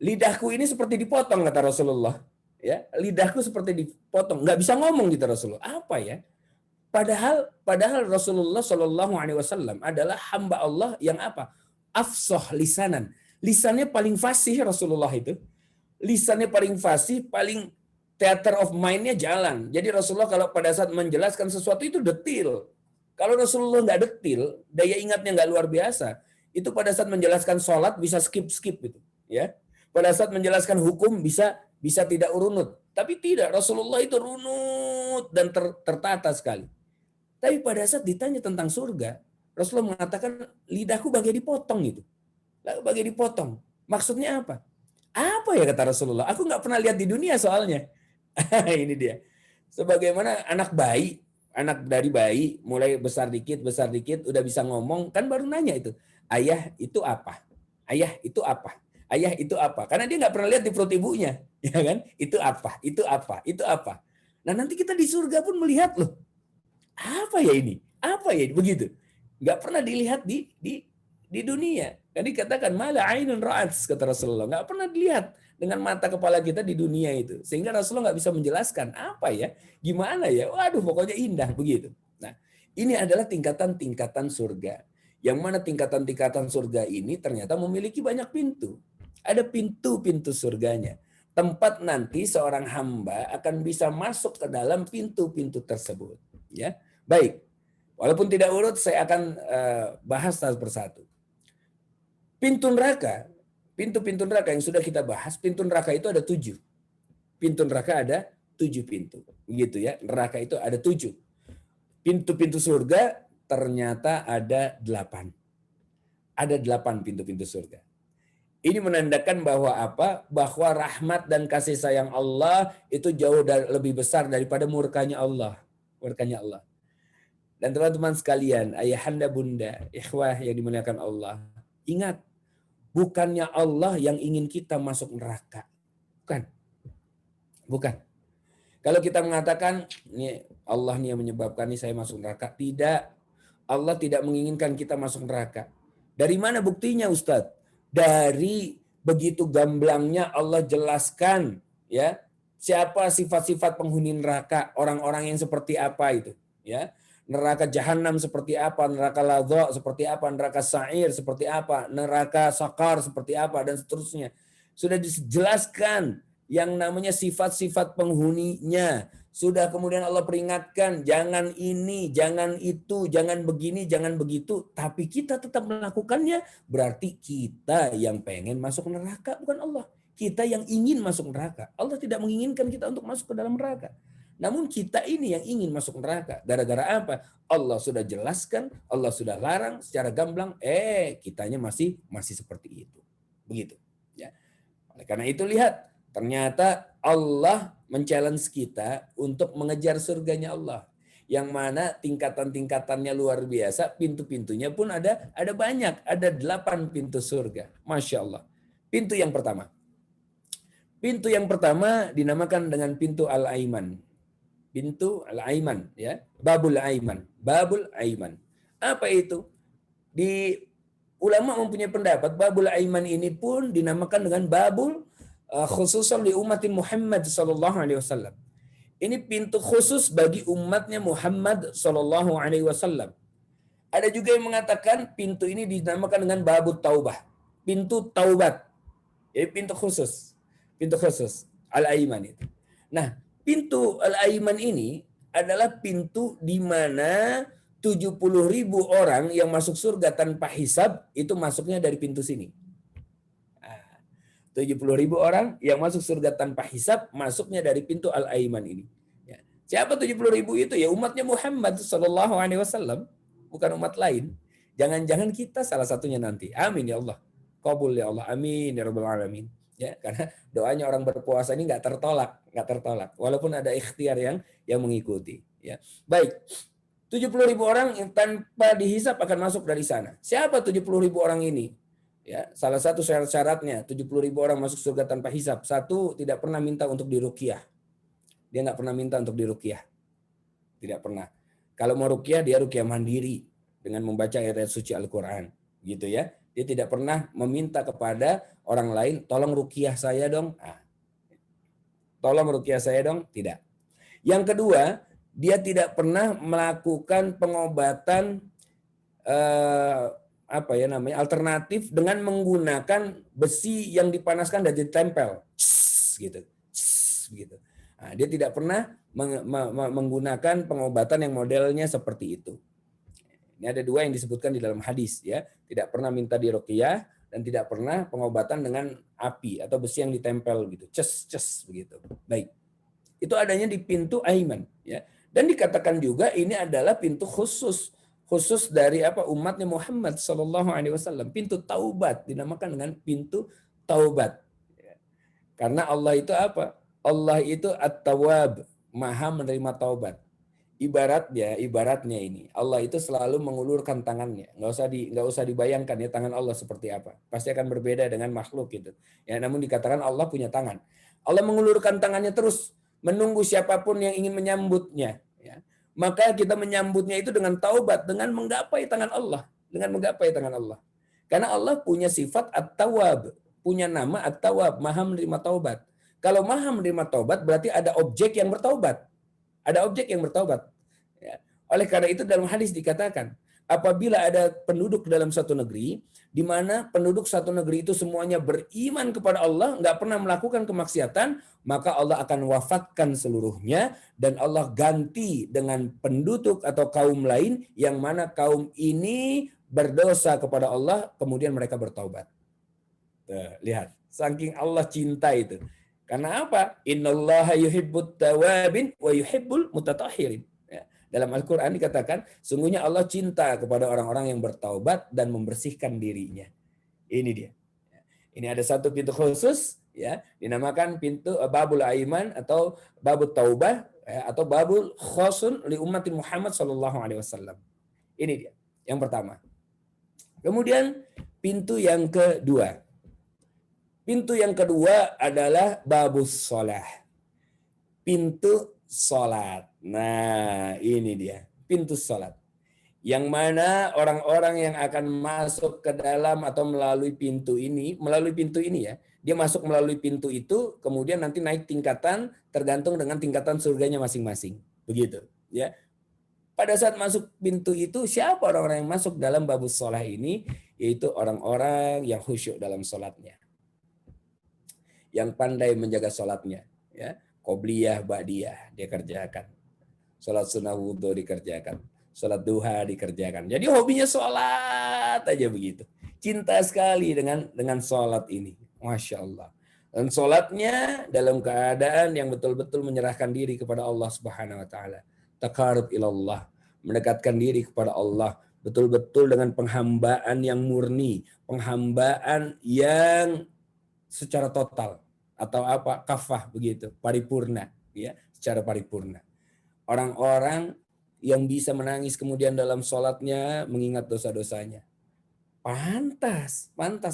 B: Lidahku ini seperti dipotong, kata Rasulullah. Ya, lidahku seperti dipotong, nggak bisa ngomong gitu Rasulullah. Apa ya? Padahal Rasulullah Shallallahu Alaihi Wasallam adalah hamba Allah yang apa? Afsah lisanan. Lisannya paling fasih Rasulullah itu. Lisannya paling fasih, paling theater of mind-nya jalan. Jadi Rasulullah kalau pada saat menjelaskan sesuatu itu detil. Kalau Rasulullah nggak detil, daya ingatnya nggak luar biasa. Itu pada saat menjelaskan sholat bisa skip gitu, ya. Pada saat menjelaskan hukum bisa tidak urunut. Tapi tidak, Rasulullah itu runut dan tertata sekali. Tapi pada saat ditanya tentang surga, Rasulullah mengatakan lidahku bagai dipotong gitu. Bagai dipotong. Maksudnya apa? Apa ya kata Rasulullah? Aku nggak pernah lihat di dunia soalnya. Ini dia. Sebagaimana anak dari bayi, mulai besar dikit, udah bisa ngomong, kan baru nanya itu. Ayah itu apa? Ayah itu apa? Ayah itu apa? Karena dia nggak pernah lihat di perut ibunya. Ya kan? Itu apa? Itu apa? Itu apa? Nah nanti kita di surga pun melihat loh. Apa ya ini? Apa ya ini? Begitu. Nggak pernah dilihat di dunia. Kan dikatakan mala ainun ra'at, kata Rasulullah. Nggak pernah dilihat dengan mata kepala kita di dunia itu. Sehingga Rasulullah nggak bisa menjelaskan apa ya, gimana ya. Waduh, pokoknya indah begitu. Nah, ini adalah tingkatan-tingkatan surga. Yang mana tingkatan-tingkatan surga ini ternyata memiliki banyak pintu. Ada pintu-pintu surganya. Tempat nanti seorang hamba akan bisa masuk ke dalam pintu-pintu tersebut. Ya, baik. Walaupun tidak urut, saya akan bahas satu persatu. Pintu neraka, pintu-pintu neraka yang sudah kita bahas, pintu neraka itu ada 7. Pintu neraka ada 7 pintu. Begitu ya, neraka itu ada 7. Pintu-pintu surga ternyata ada 8. Ada 8 pintu-pintu surga. Ini menandakan bahwa apa? Bahwa rahmat dan kasih sayang Allah itu jauh lebih besar daripada murkanya Allah. Murkanya Allah. Dan teman-teman sekalian, ayahanda bunda, ikhwah yang dimuliakan Allah, ingat Bukannya Allah yang ingin kita masuk neraka. Bukan. Bukan. Kalau kita mengatakan, ini Allah nih yang menyebabkan nih saya masuk neraka. Tidak. Allah tidak menginginkan kita masuk neraka. Dari mana buktinya, Ustadz? Dari begitu gamblangnya Allah jelaskan, ya, siapa sifat-sifat penghuni neraka, orang-orang yang seperti apa itu, ya. Neraka jahanam seperti apa, neraka ladha seperti apa, neraka sa'ir seperti apa, neraka sakar seperti apa, dan seterusnya. Sudah dijelaskan yang namanya sifat-sifat penghuninya. Sudah kemudian Allah peringatkan, jangan ini, jangan itu, jangan begini, jangan begitu. Tapi kita tetap melakukannya, berarti kita yang pengen masuk neraka, bukan Allah. Kita yang ingin masuk neraka. Allah tidak menginginkan kita untuk masuk ke dalam neraka. Namun kita ini yang ingin masuk neraka. Gara-gara apa? Allah sudah jelaskan, Allah sudah larang secara gamblang, kitanya masih seperti itu. Begitu. Ya. Oleh karena itu lihat, ternyata Allah men-challenge kita untuk mengejar surganya Allah. Yang mana tingkatan-tingkatannya luar biasa, pintu-pintunya pun ada banyak. Ada 8 pintu surga. Masya Allah. Pintu yang pertama. Pintu yang pertama dinamakan dengan pintu Al-Aiman. Pintu Al-Aiman, ya. Babul Aiman. Babul Aiman. Apa itu? Di ulama mempunyai pendapat Babul Aiman ini pun dinamakan dengan Babul khususan di umatin Muhammad sallallahu alaihi wasallam. Ini pintu khusus bagi umatnya Muhammad sallallahu alaihi wasallam. Ada juga yang mengatakan pintu ini dinamakan dengan Babut Taubah, pintu taubat. Jadi pintu khusus. Pintu khusus Al-Aiman itu. Nah, pintu Al-Aiman ini adalah pintu di mana 70.000 orang yang masuk surga tanpa hisab itu masuknya dari pintu sini. 70.000 orang yang masuk surga tanpa hisab masuknya dari pintu Al-Aiman ini. Ya. Siapa 70.000 itu? Ya umatnya Muhammad sallallahu alaihi wasallam, bukan umat lain. Jangan-jangan kita salah satunya nanti. Amin ya Allah. Qabul ya Allah. Amin ya rabbal alamin. Ya, karena doanya orang berpuasa ini nggak tertolak. Walaupun ada ikhtiar yang mengikuti. Ya. Baik. 70.000 orang yang tanpa dihisab akan masuk dari sana. Siapa 70.000 orang ini? Ya, salah satu syarat-syaratnya 70.000 orang masuk surga tanpa hisab. Satu, tidak pernah minta untuk diruqyah. Dia nggak pernah minta untuk diruqyah. Tidak pernah. Kalau mau ruqyah, dia ruqyah mandiri dengan membaca ayat suci Al-Quran. Gitu ya. Dia tidak pernah meminta kepada orang lain, tolong ruqyah saya dong. Tolong ruqyah saya dong. Tidak. Yang kedua, dia tidak pernah melakukan pengobatan alternatif dengan menggunakan besi yang dipanaskan dan ditempel, gitu. Nah, dia tidak pernah menggunakan pengobatan yang modelnya seperti itu. Ini ada 2 yang disebutkan di dalam hadis, ya. Tidak pernah minta diruqyah dan tidak pernah pengobatan dengan api atau besi yang ditempel gitu, ces begitu. Baik. Itu adanya di pintu Aiman, ya. Dan dikatakan juga ini adalah pintu khusus dari umatnya Muhammad sallallahu alaihi wasallam. Pintu taubat dinamakan dengan pintu taubat. Karena Allah itu apa? Allah itu At-Tawwab, Maha menerima taubat. Ibaratnya ini, Allah itu selalu mengulurkan tangannya. Nggak usah dibayangkan ya tangan Allah seperti apa. Pasti akan berbeda dengan makhluk gitu. Ya, namun dikatakan Allah punya tangan. Allah mengulurkan tangannya terus menunggu siapapun yang ingin menyambutnya. Ya. Maka kita menyambutnya itu dengan taubat, dengan menggapai tangan Allah. Karena Allah punya sifat At-Tawwab, punya nama At-Tawwab, Maha menerima taubat. Kalau Maha menerima taubat berarti ada objek yang bertaubat. Ya. Oleh karena itu dalam hadis dikatakan, apabila ada penduduk dalam satu negeri, di mana penduduk satu negeri itu semuanya beriman kepada Allah, nggak pernah melakukan kemaksiatan, maka Allah akan wafatkan seluruhnya dan Allah ganti dengan penduduk atau kaum lain yang mana kaum ini berdosa kepada Allah, kemudian mereka bertaubat. Lihat, saking Allah cinta itu. Karena apa? Innallaha yuhibbut tawabin wa yuhibbul mutatahhirin. Dalam Al-Quran dikatakan, sungguhnya Allah cinta kepada orang-orang yang bertaubat dan membersihkan dirinya. Ini dia. Ini ada satu pintu khusus, ya, dinamakan pintu Babul Aiman atau Babul Taubah, ya, atau Babul Khosun li umatin Muhammad sallallahu alaihi wasallam. Ini dia, yang pertama. Kemudian pintu yang kedua. Pintu yang kedua adalah babus sholah. Pintu sholat. Nah, ini dia. Pintu sholat. Yang mana orang-orang yang akan masuk ke dalam atau melalui pintu ini ya, dia masuk melalui pintu itu, kemudian nanti naik tingkatan tergantung dengan tingkatan surganya masing-masing. Begitu. Ya. Pada saat masuk pintu itu, siapa orang-orang yang masuk dalam babus sholah ini? Yaitu orang-orang yang khusyuk dalam sholatnya. Yang pandai menjaga sholatnya. Ya. Qobliyah, ba'diyah dia kerjakan. Sholat sunnah wudhu dikerjakan. Sholat duha dikerjakan. Jadi hobinya sholat aja begitu. Cinta sekali dengan sholat ini. Masya Allah. Dan sholatnya dalam keadaan yang betul-betul menyerahkan diri kepada Allah Subhanahu Wa Taala. Taqarrub ilallah. Mendekatkan diri kepada Allah. Betul-betul dengan penghambaan yang murni. Penghambaan yang secara total. Atau apa? Kafah begitu. Paripurna. Ya, secara paripurna. Orang-orang yang bisa menangis kemudian dalam sholatnya mengingat dosa-dosanya. Pantas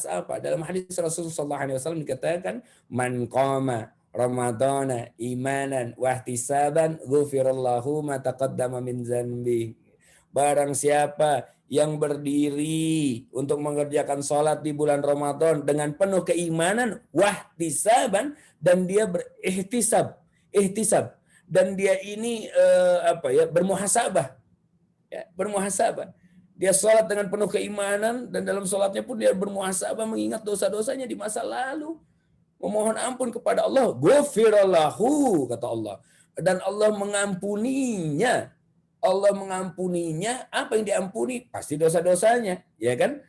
B: apa? Dalam hadis Rasulullah SAW dikatakan, man qama Ramadana imanan wahtisaban ghufirallahu ma taqaddama min zanbi. Barang siapa yang berdiri untuk mengerjakan sholat di bulan Ramadan dengan penuh keimanan wahtisaban, dan dia berihtisab, dan dia ini bermuhasabah, ya, bermuhasabah. Dia sholat dengan penuh keimanan dan dalam sholatnya pun dia bermuhasabah mengingat dosa-dosanya di masa lalu, memohon ampun kepada Allah. Ghufirallahu, kata Allah, dan Allah mengampuninya. Allah mengampuninya. Apa yang diampuni? Pasti dosa-dosanya, ya kan?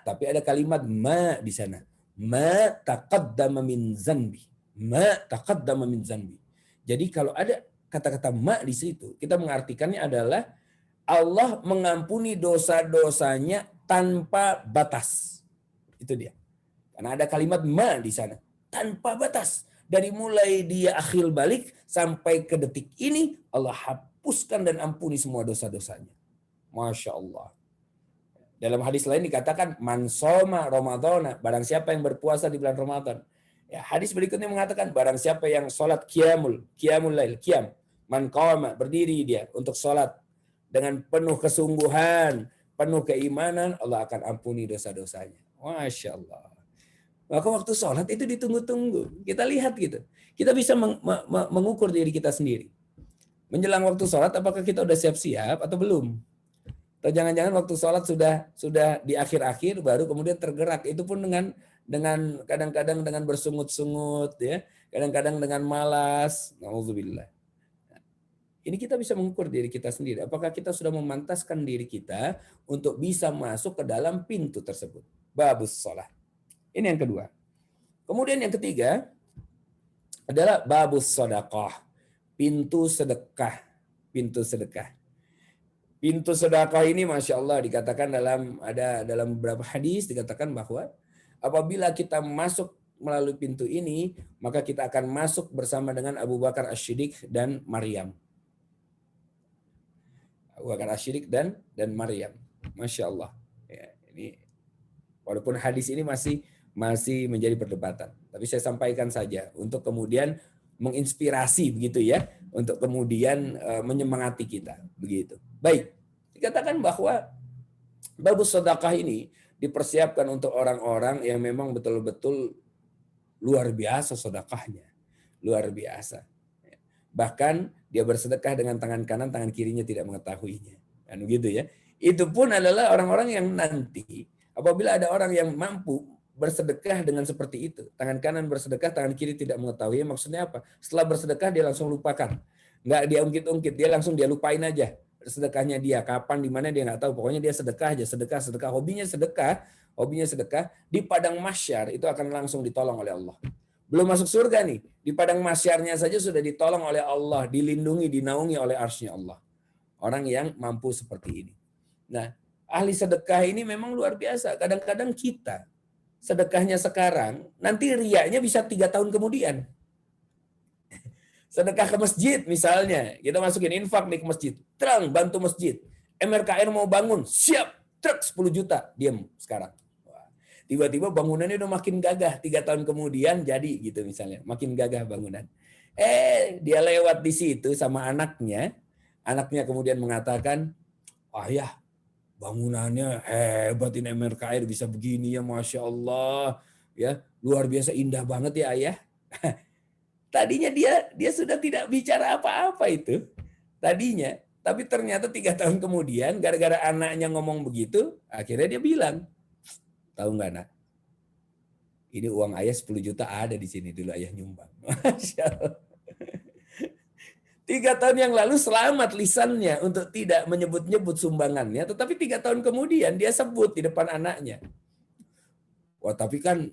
B: Tapi ada kalimat ma di sana. Ma taqaddama min zanbi. Ma taqaddama min zanbi. Jadi kalau ada kata-kata ma di situ, kita mengartikannya adalah Allah mengampuni dosa-dosanya tanpa batas. Itu dia. Karena ada kalimat ma di sana, tanpa batas. Dari mulai dia akhir balik sampai ke detik ini, Allah hapuskan dan ampuni semua dosa-dosanya. Masya Allah. Dalam hadis lain dikatakan, man soma Ramadana, barang siapa yang berpuasa di bulan Ramadan. Ya, hadis berikutnya mengatakan, barang siapa yang sholat qiyamul lail, qiyam, man qama, berdiri dia untuk sholat dengan penuh kesungguhan, penuh keimanan, Allah akan ampuni dosa-dosanya. Masya Allah. Maka waktu sholat itu ditunggu-tunggu. Kita lihat gitu. Kita bisa mengukur diri kita sendiri. Menjelang waktu sholat, apakah kita udah siap-siap atau belum? Atau jangan-jangan waktu sholat sudah di akhir-akhir baru kemudian tergerak. Itu pun dengan kadang-kadang dengan bersungut-sungut, ya, kadang-kadang dengan malas. Nauzubillah. Ini kita bisa mengukur diri kita sendiri. Apakah kita sudah memantaskan diri kita untuk bisa masuk ke dalam pintu tersebut? Babus sholat. Ini yang kedua. Kemudian yang ketiga adalah babus sedekah. Pintu sedekah. Pintu sedekah. Pintu sedekah ini Masya Allah dikatakan dalam beberapa hadis dikatakan bahwa apabila kita masuk melalui pintu ini, maka kita akan masuk bersama dengan Abu Bakar As-Siddiq dan Maryam. Abu Bakar As-Siddiq dan Maryam. Masya Allah. Ya, ini walaupun hadis ini masih menjadi perdebatan, tapi saya sampaikan saja untuk kemudian menginspirasi begitu ya, untuk kemudian menyemangati kita begitu. Baik, dikatakan bahwa babus sedekah ini dipersiapkan untuk orang-orang yang memang betul-betul luar biasa sedekahnya, luar biasa. Bahkan dia bersedekah dengan tangan kanan, tangan kirinya tidak mengetahuinya. Kan begitu ya. Itu pun adalah orang-orang yang nanti apabila ada orang yang mampu bersedekah dengan seperti itu, tangan kanan bersedekah, tangan kiri tidak mengetahui, maksudnya apa? Setelah bersedekah dia langsung lupakan, nggak dia ungkit-ungkit, dia lupain aja sedekahnya dia, kapan, di mana dia nggak tahu, pokoknya dia sedekah aja, sedekah, hobinya sedekah, di padang mahsyar itu akan langsung ditolong oleh Allah. Belum masuk surga nih, di padang mahsyarnya saja sudah ditolong oleh Allah, dilindungi, dinaungi oleh arsy-Nya Allah. Orang yang mampu seperti ini. Nah, ahli sedekah ini memang luar biasa. Kadang-kadang kita sedekahnya sekarang, nanti riyanya bisa 3 tahun kemudian. Sedekah ke masjid misalnya, kita masukin infak nih ke masjid, terang bantu masjid. MRKR mau bangun, siap, truk 10 juta, diam sekarang. Tiba-tiba bangunannya udah makin gagah, 3 tahun kemudian jadi gitu misalnya, makin gagah bangunan. Dia lewat di situ sama anaknya kemudian mengatakan, "Wah ya, bangunannya hebat ini MRKR bisa begini ya, Masya Allah. Ya, luar biasa indah banget ya ayah." Tadinya dia sudah tidak bicara apa-apa itu. Tadinya. Tapi ternyata 3 tahun kemudian, gara-gara anaknya ngomong begitu, akhirnya dia bilang, "Tahu nggak nak, ini uang ayah 10 juta ada di sini dulu ayah nyumbang." Masya Allah. 3 tahun yang lalu selamat lisannya untuk tidak menyebut-nyebut sumbangannya, tetapi 3 tahun kemudian dia sebut di depan anaknya. Wah, tapi kan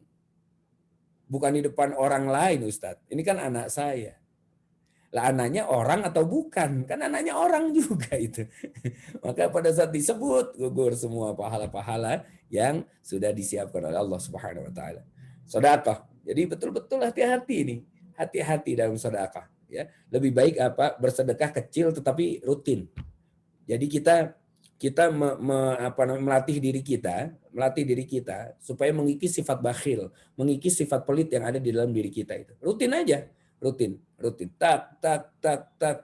B: bukan di depan orang lain, Ustadz. Ini kan anak saya. Lah anaknya orang atau bukan? Kan anaknya orang juga itu. Maka pada saat disebut, gugur semua pahala-pahala yang sudah disiapkan oleh Allah Subhanahu wa taala. Sedekah. Jadi betul-betul hati-hati ini. Hati-hati dalam sedekah, ya. Lebih baik bersedekah kecil tetapi rutin. Jadi kita melatih diri kita supaya mengikis sifat bakhil, mengikis sifat pelit yang ada di dalam diri kita itu. Rutin aja, rutin, tak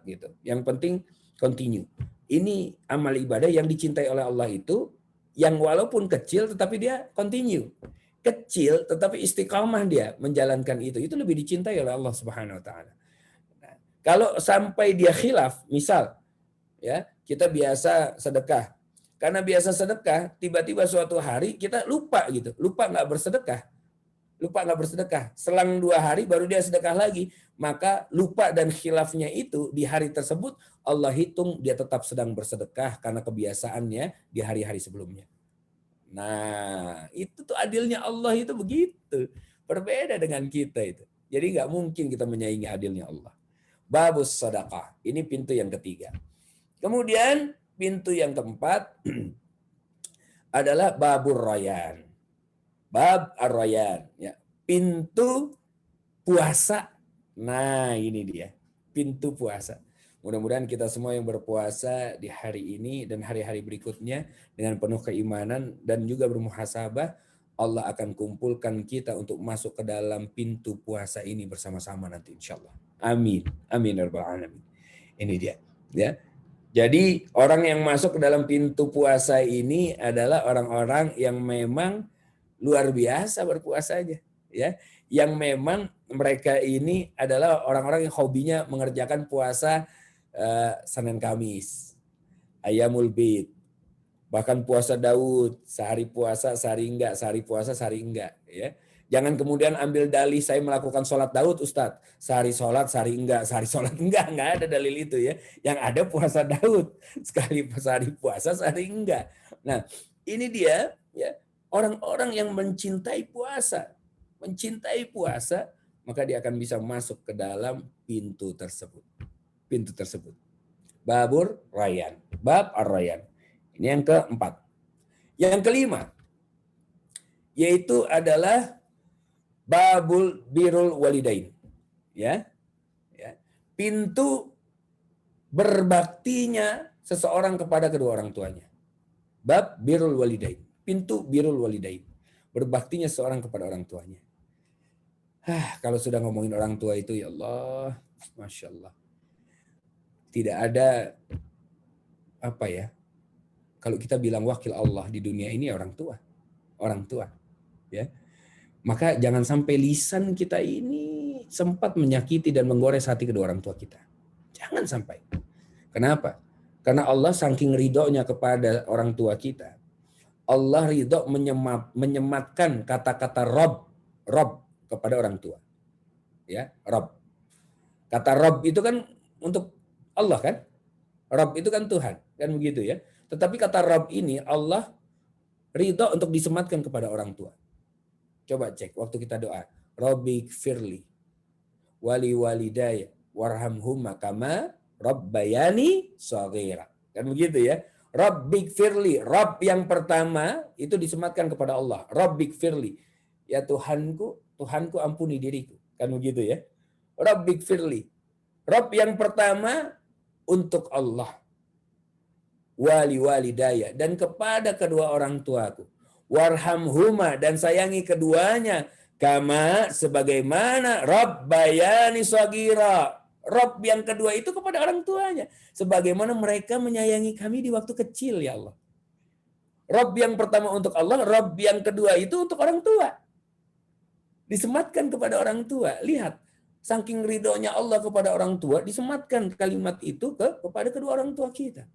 B: gitu. Yang penting continue. Ini amal ibadah yang dicintai oleh Allah itu, yang walaupun kecil tetapi dia continue. Kecil tetapi istiqamah dia menjalankan itu lebih dicintai oleh Allah Subhanahu wa taala. Nah, kalau sampai dia khilaf, misal ya, kita biasa sedekah. Karena biasa sedekah, tiba-tiba suatu hari kita lupa gitu, lupa nggak bersedekah. Selang 2 hari baru dia sedekah lagi, maka lupa dan khilafnya itu di hari tersebut Allah hitung dia tetap sedang bersedekah karena kebiasaannya di hari-hari sebelumnya. Nah, itu tuh adilnya Allah itu begitu. Berbeda dengan kita itu. Jadi nggak mungkin kita menyaingi adilnya Allah. Babus sedekah. Ini pintu yang ketiga. Kemudian pintu yang keempat adalah babur royan. Bab ar-royan. Ya. Pintu puasa. Nah ini dia. Pintu puasa. Mudah-mudahan kita semua yang berpuasa di hari ini dan hari-hari berikutnya dengan penuh keimanan dan juga bermuhasabah, Allah akan kumpulkan kita untuk masuk ke dalam pintu puasa ini bersama-sama nanti insya Allah. Amin. Amin. Ini dia. Ya. Jadi orang yang masuk ke dalam pintu puasa ini adalah orang-orang yang memang luar biasa berpuasanya, ya. Yang memang mereka ini adalah orang-orang yang hobinya mengerjakan puasa Senin Kamis, Ayamul Bid, bahkan puasa Daud, sehari puasa sehari enggak, sehari puasa sehari enggak, ya. Jangan kemudian ambil dalih saya melakukan sholat Daud, Ustadz. Sehari sholat, sehari enggak. Sehari sholat enggak ada dalil itu ya. Yang ada puasa Daud. Sehari puasa, sehari enggak. Nah, ini dia ya, orang-orang yang mencintai puasa. Mencintai puasa, maka dia akan bisa masuk ke dalam pintu tersebut. Pintu tersebut. Babur Rayyan. Bab Ar-Rayyan. Ini yang keempat. Yang kelima, yaitu adalah babul birrul walidain, ya, pintu berbaktinya seseorang kepada kedua orang tuanya. Bab birrul walidain, pintu birrul walidain, berbaktinya seseorang kepada orang tuanya. Kalau sudah ngomongin orang tua itu, ya Allah, Masya Allah, tidak ada apa ya, kalau kita bilang wakil Allah di dunia ini orang tua, ya. Maka jangan sampai lisan kita ini sempat menyakiti dan menggores hati kedua orang tua kita. Jangan sampai. Kenapa? Karena Allah saking ridhonya kepada orang tua kita. Allah ridho menyematkan kata-kata Rob kepada orang tua. Ya, Rob. Kata Rob itu kan untuk Allah kan? Rob itu kan Tuhan, kan begitu ya. Tetapi kata Rob ini Allah ridho untuk disematkan kepada orang tua. Coba cek waktu kita doa. Rabbik firli wali walidaya warhamhum kama rabbayani shaghira. Kan begitu ya. Rabbik firli, Rabb yang pertama itu disematkan kepada Allah. Rabbik firli. Ya Tuhanku ampuni diriku. Kan begitu ya. Rabbik firli. Rabb yang pertama untuk Allah. Wali walidaya dan kepada kedua orang tuaku. warhamhuma, dan sayangi keduanya, kama sebagaimana rabbayani shaghira. Rabb yang kedua itu kepada orang tuanya, sebagaimana mereka menyayangi kami di waktu kecil, ya Allah. Rabb yang pertama untuk Allah, Rabb yang kedua itu untuk orang tua. Disematkan kepada orang tua. Lihat, saking ridhonya Allah kepada orang tua, disematkan kalimat itu kepada kedua orang tua kita.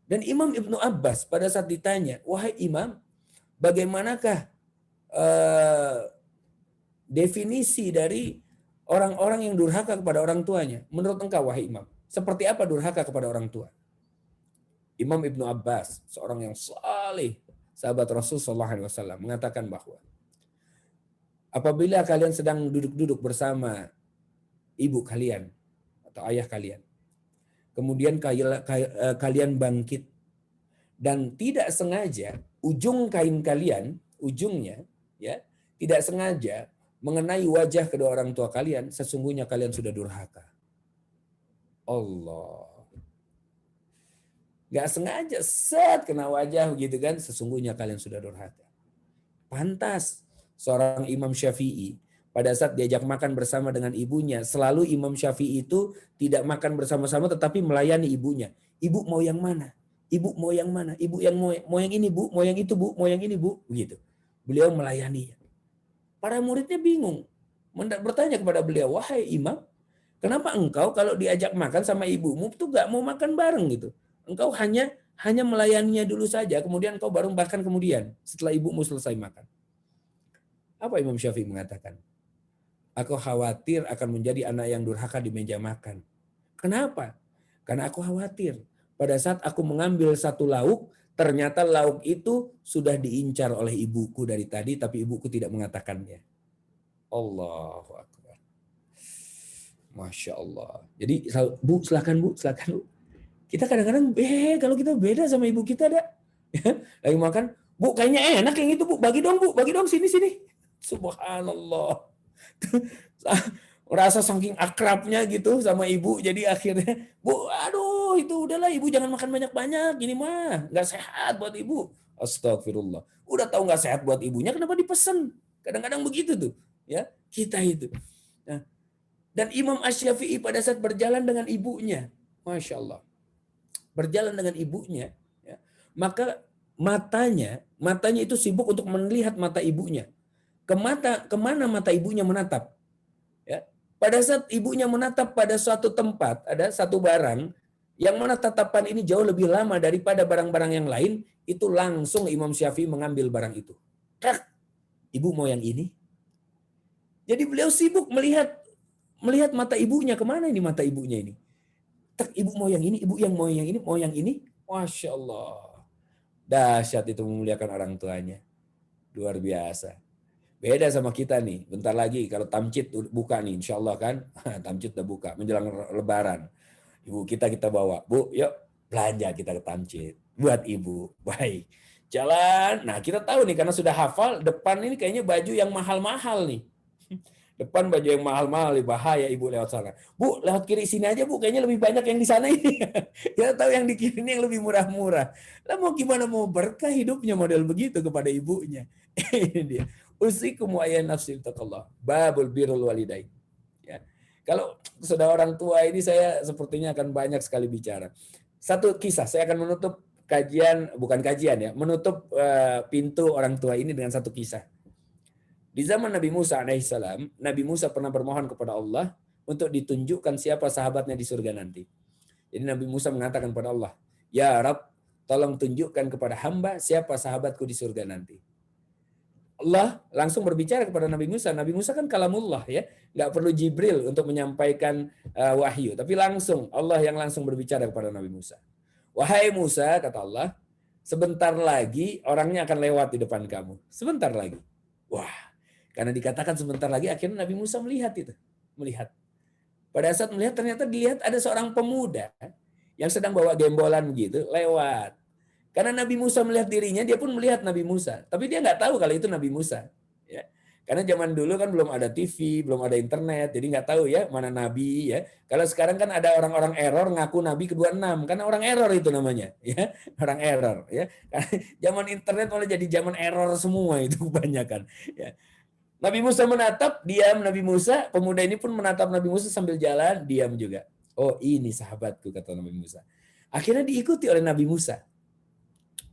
B: Dan Imam Ibnu Abbas pada saat ditanya, wahai Imam, bagaimanakah definisi dari orang-orang yang durhaka kepada orang tuanya? Menurut engkau, wahai Imam, seperti apa durhaka kepada orang tua? Imam Ibnu Abbas, seorang yang saleh, sahabat Rasul SAW, mengatakan bahwa apabila kalian sedang duduk-duduk bersama ibu kalian atau ayah kalian, kemudian kalian bangkit dan tidak sengaja ujung kain kalian, ujungnya ya, tidak sengaja mengenai wajah kedua orang tua kalian, sesungguhnya kalian sudah durhaka. Allah. Gak sengaja set kena wajah gitu kan, sesungguhnya kalian sudah durhaka. Pantas seorang Imam Syafi'i pada saat diajak makan bersama dengan ibunya, selalu Imam Syafi'i itu tidak makan bersama-sama tetapi melayani ibunya. Ibu mau yang mana? Ibu mau yang mana? Ibu yang mau yang ini, Bu, mau yang itu, Bu, mau yang ini, Bu, begitu. Beliau melayaninya. Para muridnya bingung, bertanya kepada beliau, wahai Imam, kenapa engkau kalau diajak makan sama ibumu tuh gak mau makan bareng gitu? Engkau hanya melayaninya dulu saja, kemudian engkau baru makan kemudian setelah ibumu selesai makan. Apa Imam Syafi'i mengatakan? Aku khawatir akan menjadi anak yang durhaka di meja makan. Kenapa? Karena aku khawatir pada saat aku mengambil satu lauk, ternyata lauk itu sudah diincar oleh ibuku dari tadi, tapi ibuku tidak mengatakannya. Allahu Akbar. Masya Allah. Jadi, Bu, silakan Bu. Kita kadang-kadang kalau kita beda sama ibu kita ada. Lagi makan, Bu, kayaknya enak yang itu, Bu. Bagi dong, Bu. Bagi dong, sini. Subhanallah. Merasa saking akrabnya gitu sama ibu, jadi akhirnya, Bu, aduh, itu udahlah, ibu jangan makan banyak-banyak, gini mah nggak sehat buat ibu. Astagfirullah. Udah tahu nggak sehat buat ibunya, kenapa dipesen? Kadang-kadang begitu tuh, ya kita itu. Nah, dan Imam Asy-Syafi'i pada saat berjalan dengan ibunya, Masya Allah, berjalan dengan ibunya, ya, maka matanya itu sibuk untuk melihat mata ibunya. Kemana mata ibunya menatap? Ya. Pada saat ibunya menatap pada suatu tempat, ada satu barang yang mana tatapan ini jauh lebih lama daripada barang-barang yang lain, itu langsung Imam Syafi'i mengambil barang itu. Ibu mau yang ini? Jadi beliau sibuk melihat mata ibunya, kemana ini mata ibunya ini? Ibu mau yang ini, ibu yang mau yang ini, mau yang ini. Masya Allah. Dahsyat itu memuliakan orang tuanya. Luar biasa. Beda sama kita nih. Bentar lagi kalau tamcit buka nih, insya Allah kan. Tamcit udah buka, menjelang Lebaran. Ibu kita bawa. Bu, yuk belanja kita ke tamcit. Buat ibu. Baik. Jalan. Nah, kita tahu nih karena sudah hafal, depan ini kayaknya baju yang mahal-mahal nih. Depan baju yang mahal-mahal, bahaya ibu lewat sana. Bu, lewat kiri sini aja, Bu, kayaknya lebih banyak yang di sana ini. Kita tahu yang di kiri ini yang lebih murah-murah. Lah mau gimana, mau berkah hidupnya model begitu kepada ibunya. Ini dia. Usikum wa ayyan nafsi taqallah. Babul birrul walidain. Ya. Kalau sudah orang tua ini saya sepertinya akan banyak sekali bicara. Satu kisah, saya akan menutup menutup pintu orang tua ini dengan satu kisah. Di zaman Nabi Musa alaihissalam, Nabi Musa pernah bermohon kepada Allah untuk ditunjukkan siapa sahabatnya di surga nanti. Jadi Nabi Musa mengatakan kepada Allah, Ya Rabb, tolong tunjukkan kepada hamba siapa sahabatku di surga nanti. Allah langsung berbicara kepada Nabi Musa. Nabi Musa kan kalamullah, ya, nggak perlu Jibril untuk menyampaikan wahyu, tapi langsung Allah yang langsung berbicara kepada Nabi Musa. Wahai Musa, kata Allah, sebentar lagi orangnya akan lewat di depan kamu. Sebentar lagi. Wah. Karena dikatakan sebentar lagi, akhirnya Nabi Musa melihat itu. Pada saat melihat, ternyata dilihat ada seorang pemuda yang sedang bawa gembolan begitu, lewat. Karena Nabi Musa melihat dirinya, dia pun melihat Nabi Musa. Tapi dia nggak tahu kalau itu Nabi Musa. Ya. Karena zaman dulu kan belum ada TV, belum ada internet, jadi nggak tahu ya mana nabi ya. Kalau sekarang kan ada orang-orang error ngaku nabi ke-26, karena orang error itu namanya, ya orang error ya. Zaman internet malah jadi zaman error semua itu kebanyakan. Ya. Nabi Musa menatap, diam Nabi Musa, pemuda ini pun menatap Nabi Musa sambil jalan, diam juga. Oh ini sahabatku, kata Nabi Musa. Akhirnya diikuti oleh Nabi Musa.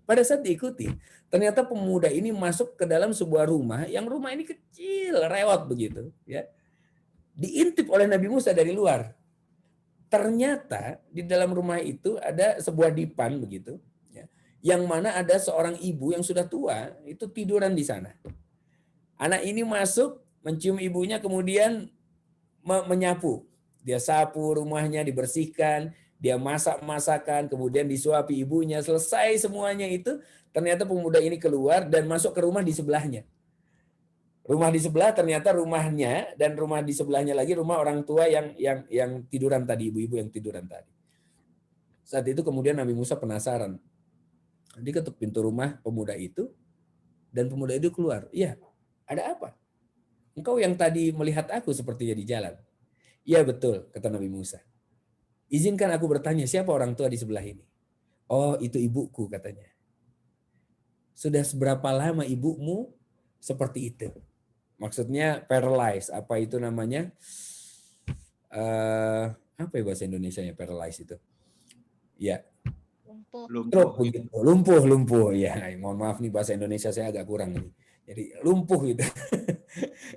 B: Pada saat diikuti, ternyata pemuda ini masuk ke dalam sebuah rumah, yang rumah ini kecil, rewot begitu. Ya. Diintip oleh Nabi Musa dari luar. Ternyata di dalam rumah itu ada sebuah dipan begitu, ya, yang mana ada seorang ibu yang sudah tua, itu tiduran di sana. Anak ini masuk, mencium ibunya, kemudian menyapu. Dia sapu rumahnya, dibersihkan, dia masak masakan, kemudian disuapi ibunya. Selesai semuanya itu, ternyata pemuda ini keluar dan masuk ke rumah di sebelahnya. Rumah di sebelah ternyata rumahnya, dan rumah di sebelahnya lagi rumah orang tua yang tiduran tadi, ibu-ibu yang tiduran tadi. Saat itu kemudian Nabi Musa penasaran. Dia ketuk pintu rumah pemuda itu, dan pemuda itu keluar. Iya, ada apa? Engkau yang tadi melihat aku sepertinya di jalan. Iya betul, kata Nabi Musa. Izinkan aku bertanya, siapa orang tua di sebelah ini? Oh, itu ibuku, katanya. Sudah seberapa lama ibumu seperti itu? Maksudnya paralyzed, apa itu namanya? Apa ya bahasa Indonesianya paralyzed itu? Ya. Lumpuh. Ya, mohon maaf nih bahasa Indonesia saya agak kurang nih. Jadi lumpuh gitu.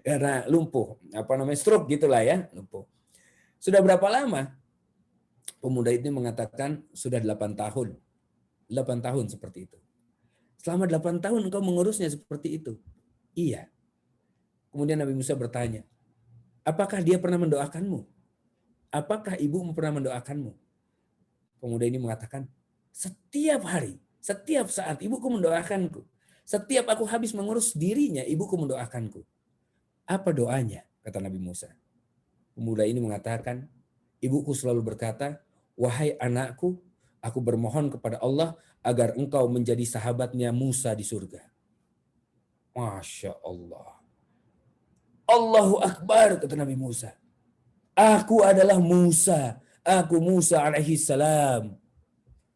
B: Karena lumpuh, apa namanya, stroke gitulah ya, lumpuh. Sudah berapa lama? Pemuda itu mengatakan sudah 8 tahun. 8 tahun seperti itu. Selama 8 tahun engkau mengurusnya seperti itu? Iya. Kemudian Nabi Musa bertanya, apakah dia pernah mendoakanmu? Apakah ibumu pernah mendoakanmu? Pemuda ini mengatakan, setiap hari, setiap saat ibuku mendoakanku. Setiap aku habis mengurus dirinya, ibuku mendoakanku. Apa doanya? Kata Nabi Musa. Pemuda ini mengatakan, ibuku selalu berkata, wahai anakku, aku bermohon kepada Allah agar engkau menjadi sahabatnya Musa di surga. Masya Allah. Allahu Akbar, kata Nabi Musa. Aku adalah Musa. Aku Musa alaihi salam.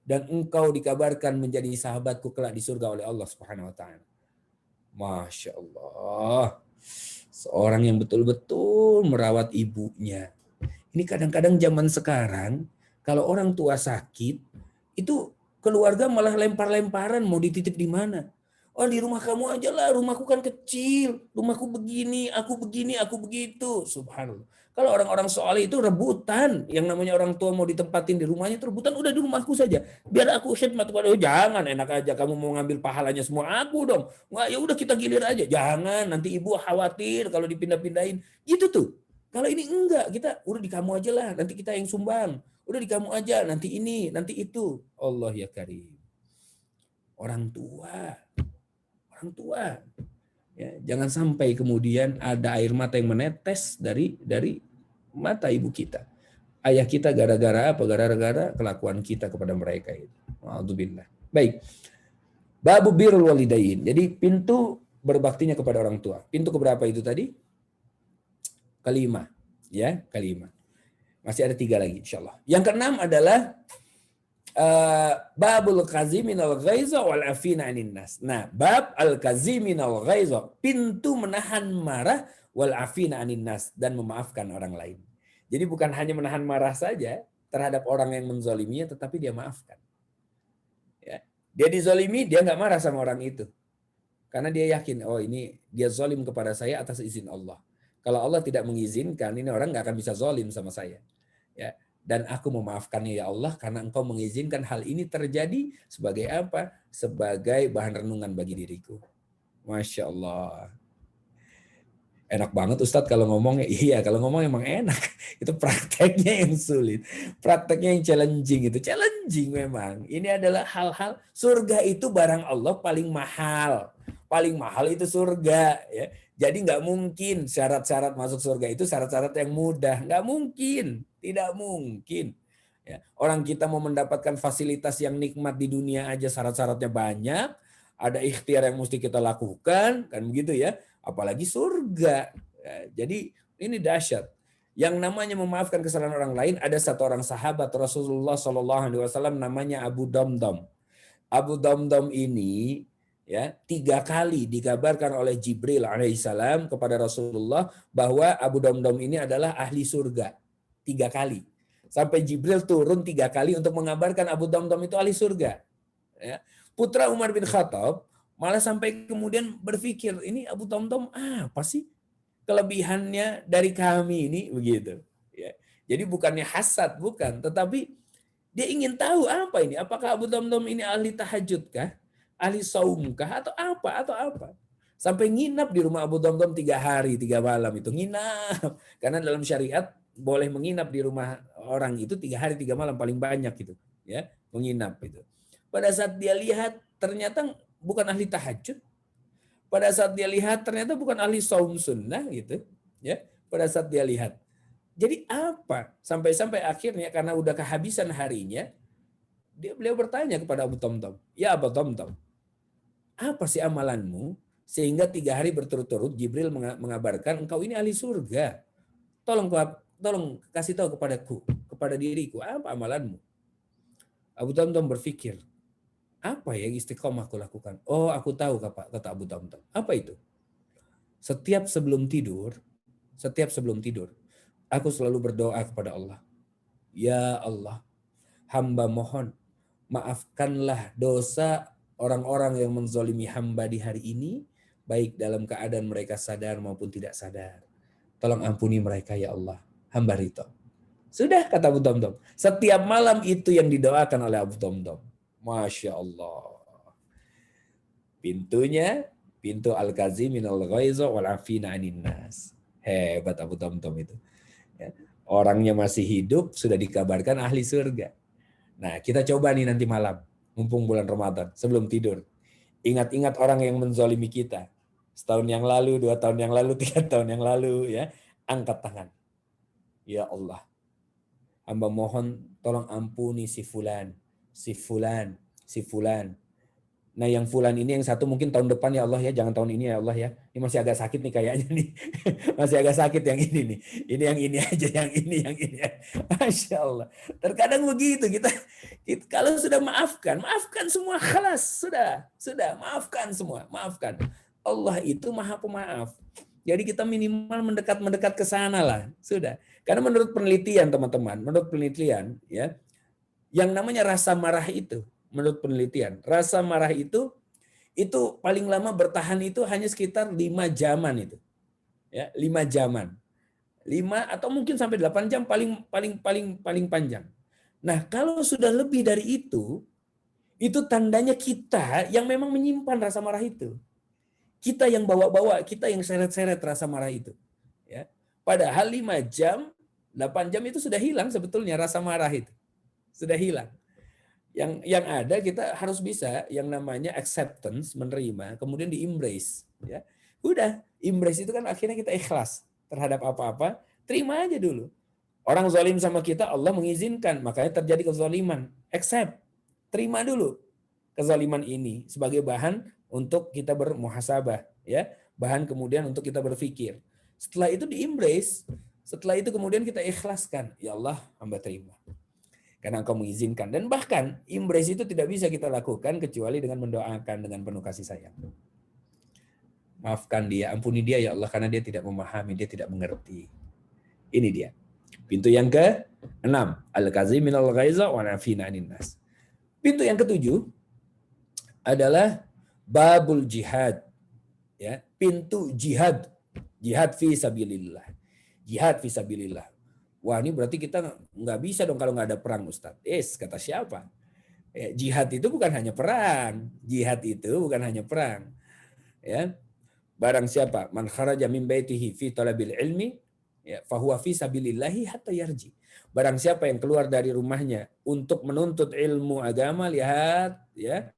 B: Dan engkau dikabarkan menjadi sahabatku kelak di surga oleh Allah Subhanahu wa taala. Masya Allah. Seorang yang betul-betul merawat ibunya. Ini kadang-kadang zaman sekarang, kalau orang tua sakit, itu keluarga malah lempar-lemparan mau dititip di mana. Oh di rumah kamu aja lah, rumahku kan kecil, rumahku begini, aku begitu. Subhanallah. Kalau orang-orang soal itu rebutan, yang namanya orang tua mau ditempatin di rumahnya itu rebutan, udah di rumahku saja. Biar aku khidmat kepada, oh jangan, enak aja kamu mau ngambil pahalanya semua aku dong. Wah ya udah kita gilir aja. Jangan, nanti ibu khawatir kalau dipindah-pindahin. Gitu tuh. Kalau ini enggak, kita udah di kamu aja lah, nanti kita yang sumbang. Udah di kamu aja, nanti ini, nanti itu. Allah ya karim. Orang tua. Ya, jangan sampai kemudian ada air mata yang menetes dari mata ibu kita. Ayah kita gara-gara apa? Gara-gara kelakuan kita kepada mereka itu. Alhamdulillah. Baik. Babu birrul walidain. Jadi pintu berbaktinya kepada orang tua. Pintu keberapa itu tadi? Kelima. Ya, kelima. Masih ada 3 lagi insyaallah. Yang keenam adalah babul kaziminal ghaiza wal afina anin nas. Nah, bab al kaziminal ghaiza, pintu menahan marah wal afina anin nas, dan memaafkan orang lain. Jadi bukan hanya menahan marah saja terhadap orang yang menzaliminya, tetapi dia maafkan. Ya. Dia dizalimi, dia nggak marah sama orang itu. Karena dia yakin, oh ini dia zalim kepada saya atas izin Allah. Kalau Allah tidak mengizinkan, ini orang nggak akan bisa zalim sama saya. Ya. Dan aku memaafkannya ya Allah karena engkau mengizinkan hal ini terjadi sebagai apa? Sebagai bahan renungan bagi diriku. Masya Allah. Enak banget Ustadz kalau ngomongnya. Iya, kalau ngomong emang enak. Itu prakteknya yang sulit. Prakteknya yang challenging itu. Challenging memang. Ini adalah hal-hal, surga itu barang Allah paling mahal. Paling mahal itu surga. Ya. Jadi nggak mungkin syarat-syarat masuk surga itu syarat-syarat yang mudah. Nggak mungkin. Tidak mungkin. Ya. Orang kita mau mendapatkan fasilitas yang nikmat di dunia aja syarat-syaratnya banyak. Ada ikhtiar yang mesti kita lakukan. Kan begitu ya. apalagi surga. Ya, jadi ini dahsyat. Yang namanya memaafkan kesalahan orang lain, ada satu orang sahabat Rasulullah SAW namanya Abu Damdam. Abu Damdam ini ya 3 kali dikabarkan oleh Jibril alaihissalam kepada Rasulullah bahwa Abu Damdam ini adalah ahli surga. 3 kali. Sampai Jibril turun 3 kali untuk mengabarkan Abu Damdam itu ahli surga. Ya. Putra Umar bin Khattab malah sampai kemudian berpikir, ini Abu Damdam apa sih kelebihannya dari kami ini, begitu. Ya. Jadi bukannya hasad, bukan, tetapi dia ingin tahu apa ini. Apakah Abu Damdam ini ahli tahajud kah? Ahli saum kah? Atau apa? Atau apa? Sampai nginap di rumah Abu Damdam 3 hari 3 malam itu. Nginap. Karena dalam syariat boleh menginap di rumah orang itu 3 hari 3 malam paling banyak gitu. Ya, menginap itu. Pada saat dia lihat ternyata bukan ahli tahajud. Pada saat dia lihat ternyata bukan ahli saum sunnah gitu. Ya, pada saat dia lihat. Jadi apa? Sampai-sampai akhirnya karena udah kehabisan harinya, beliau bertanya kepada Abu Damdam, ya Abu Damdam, apa sih amalanmu sehingga 3 hari berturut-turut Jibril mengabarkan engkau ini ahli surga. Tolong kasih tahu kepadaku, kepada diriku, apa amalanmu? Abu Damdam berpikir, apa yang istiqomah aku lakukan? Oh, aku tahu, kata Abu Damdam. Apa itu? Setiap sebelum tidur, aku selalu berdoa kepada Allah. Ya Allah, hamba mohon, maafkanlah dosa orang-orang yang menzolimi hamba di hari ini, baik dalam keadaan mereka sadar maupun tidak sadar. Tolong ampuni mereka ya Allah, hamba ridho. Sudah, kata Abu Damdam. Setiap malam itu yang didoakan oleh Abu Damdam. Masya Allah. Pintunya, pintu al-kaziminal ghaiza wal afina anin nas. Hebat Abu Damdam itu. Ya. Orangnya masih hidup, sudah dikabarkan ahli surga. Nah, kita coba nih nanti malam, mumpung bulan Ramadan, sebelum tidur. Ingat-ingat orang yang menzolimi kita. Setahun yang lalu, 2 tahun yang lalu, 3 tahun yang lalu, ya. Angkat tangan. Ya Allah, hamba mohon tolong ampuni si fulan, si fulan, si fulan. Nah yang fulan ini yang satu mungkin tahun depan ya Allah ya, jangan tahun ini ya Allah ya. Ini masih agak sakit nih kayaknya nih. Masih agak sakit yang ini nih. Ini yang ini aja, yang ini. Masya Allah. Terkadang begitu kita kalau sudah maafkan semua, khalas, sudah maafkan semua, maafkan. Allah itu Maha Pemaaf. Jadi kita minimal mendekat ke sana lah, sudah. Karena menurut penelitian teman-teman, ya, yang namanya rasa marah itu, menurut penelitian, rasa marah itu paling lama bertahan itu hanya sekitar 5 jaman itu. Ya, 5 jaman. 5 atau mungkin sampai 8 jam paling panjang. Nah, kalau sudah lebih dari itu tandanya kita yang memang menyimpan rasa marah itu. Kita yang bawa-bawa, kita yang seret-seret rasa marah itu. Ya. Padahal 5 jam, 8 jam itu sudah hilang sebetulnya rasa marah itu. Sudah hilang. Yang ada kita harus bisa yang namanya acceptance, menerima, kemudian di-embrace. Ya. Udah, embrace itu kan akhirnya kita ikhlas terhadap apa-apa, terima aja dulu. Orang zalim sama kita, Allah mengizinkan, makanya terjadi kezaliman. Accept, terima dulu kezaliman ini sebagai bahan untuk kita bermuhasabah, ya, bahan kemudian untuk kita berpikir. Setelah itu di-embrace, setelah itu kemudian kita ikhlaskan, ya Allah, hamba terima. Karena Engkau mengizinkan. Dan bahkan embrace itu tidak bisa kita lakukan kecuali dengan mendoakan dengan penuh kasih sayang. Maafkan dia, ampuni dia ya Allah karena dia tidak memahami, dia tidak mengerti. Ini dia. Pintu yang ke-6, al-kaziminal ghaiza wa nafina anin nas. Pintu yang ke-7 adalah babul jihad. Ya, pintu jihad. Jihad fi sabilillah. Jihad fi sabilillah. Wah, ini berarti kita nggak bisa dong kalau nggak ada perang, Ustadz. Kata siapa? Jihad itu bukan hanya perang. Jihad itu bukan hanya perang. Ya. Barang siapa man kharaja min baitihi fi talabil ilmi, ya, fahuwa fi sabilillahi hatta yarji. Barang siapa yang keluar dari rumahnya untuk menuntut ilmu agama, lihat, ya,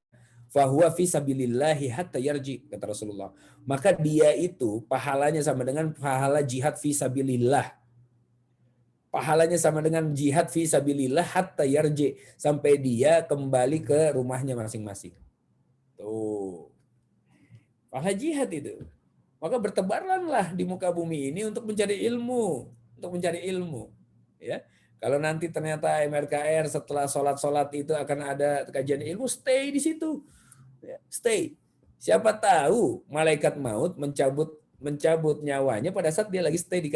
B: fahuwa fi sabilillahi hatta yarji, kata Rasulullah. Maka dia itu pahalanya sama dengan pahala jihad fi sabilillah. Pahalanya sama dengan jihad fi sabilillah hatta yarji, sampai dia kembali ke rumahnya masing-masing. Tuh. Pahala jihad itu. Maka bertebaranlah di muka bumi ini untuk mencari ilmu, untuk mencari ilmu. Ya, kalau nanti ternyata MRKR setelah sholat-sholat itu akan ada kajian ilmu, stay di situ, ya, stay. Siapa tahu malaikat maut mencabut nyawanya pada saat dia lagi stay di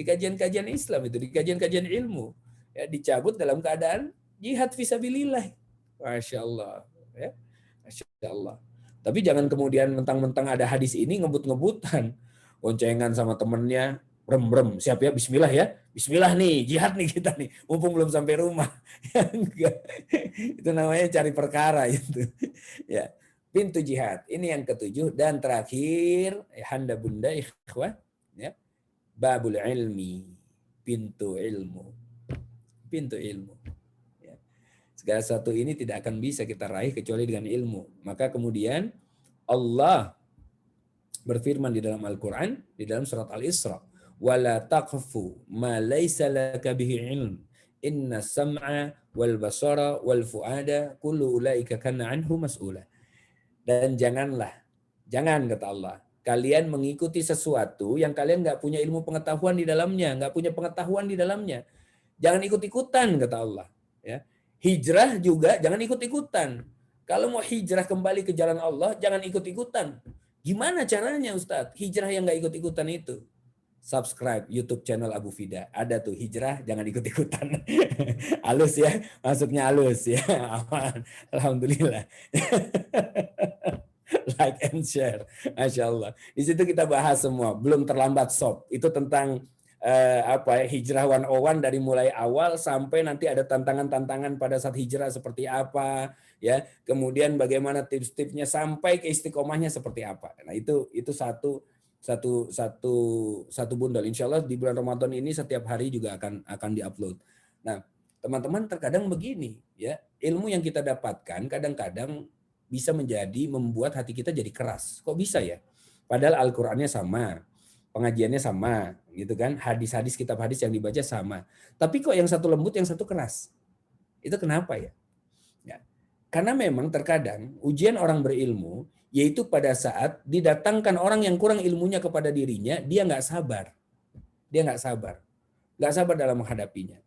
B: kajian-kajian Islam itu, di kajian-kajian ilmu. Ya, dicabut dalam keadaan jihad fisabilillah. Masya Allah. Ya. Masya Allah. Tapi jangan kemudian mentang-mentang ada hadis ini ngebut-ngebutan. Boncengan sama temennya, brem-brem, siap ya, bismillah ya. Bismillah nih, jihad nih kita nih. Mumpung belum sampai rumah. Enggak. Itu namanya cari perkara itu. Ya. Pintu jihad. Ini yang ketujuh. Dan terakhir, handa bunda ikhwah. Ya. Babul ilmi. Pintu ilmu. Pintu ilmu. Segala sesuatu ini tidak akan bisa kita raih kecuali dengan ilmu. Maka kemudian Allah berfirman di dalam Al-Quran, di dalam surat Al-Isra, وَلَا تَقْفُ مَا لَيْسَ لَكَ بِهِ عِلْمٍ إِنَّ السَّمْعَ وَالْبَصَرَ وَالْفُؤَادَ كُلُّ أُولَئِكَ كَانَ عَنْهُ مَسْئُولًا. Dan jangan kata Allah, kalian mengikuti sesuatu yang kalian nggak punya ilmu pengetahuan di dalamnya, nggak punya pengetahuan di dalamnya. Jangan ikut-ikutan kata Allah. Ya. Hijrah juga jangan ikut-ikutan. Kalau mau hijrah kembali ke jalan Allah, jangan ikut-ikutan. Gimana caranya Ustadz? Hijrah yang nggak ikut-ikutan itu. Subscribe YouTube channel Abu Fida. Ada tuh hijrah, jangan ikut-ikutan. Halus ya, maksudnya halus ya. Aman. Alhamdulillah. Like and share. Masya Allah. Di situ kita bahas semua. Belum terlambat sob. Itu tentang hijrah 101 dari mulai awal sampai nanti ada tantangan-tantangan pada saat hijrah seperti apa, ya. Kemudian bagaimana tips-tipsnya sampai ke istiqomahnya seperti apa. Nah, itu satu bundel. Insya Allah di bulan Ramadan ini setiap hari juga akan diupload. Nah, teman-teman terkadang begini, ya. Ilmu yang kita dapatkan kadang-kadang bisa membuat hati kita jadi keras. Kok bisa ya? Padahal Al-Qur'annya sama, pengajiannya sama, gitu kan? Hadis-hadis, kitab hadis yang dibaca sama. Tapi kok yang satu lembut, yang satu keras? Itu kenapa ya? Ya. Karena memang terkadang ujian orang berilmu, yaitu pada saat didatangkan orang yang kurang ilmunya kepada dirinya, dia nggak sabar. Dia nggak sabar. Nggak sabar dalam menghadapinya.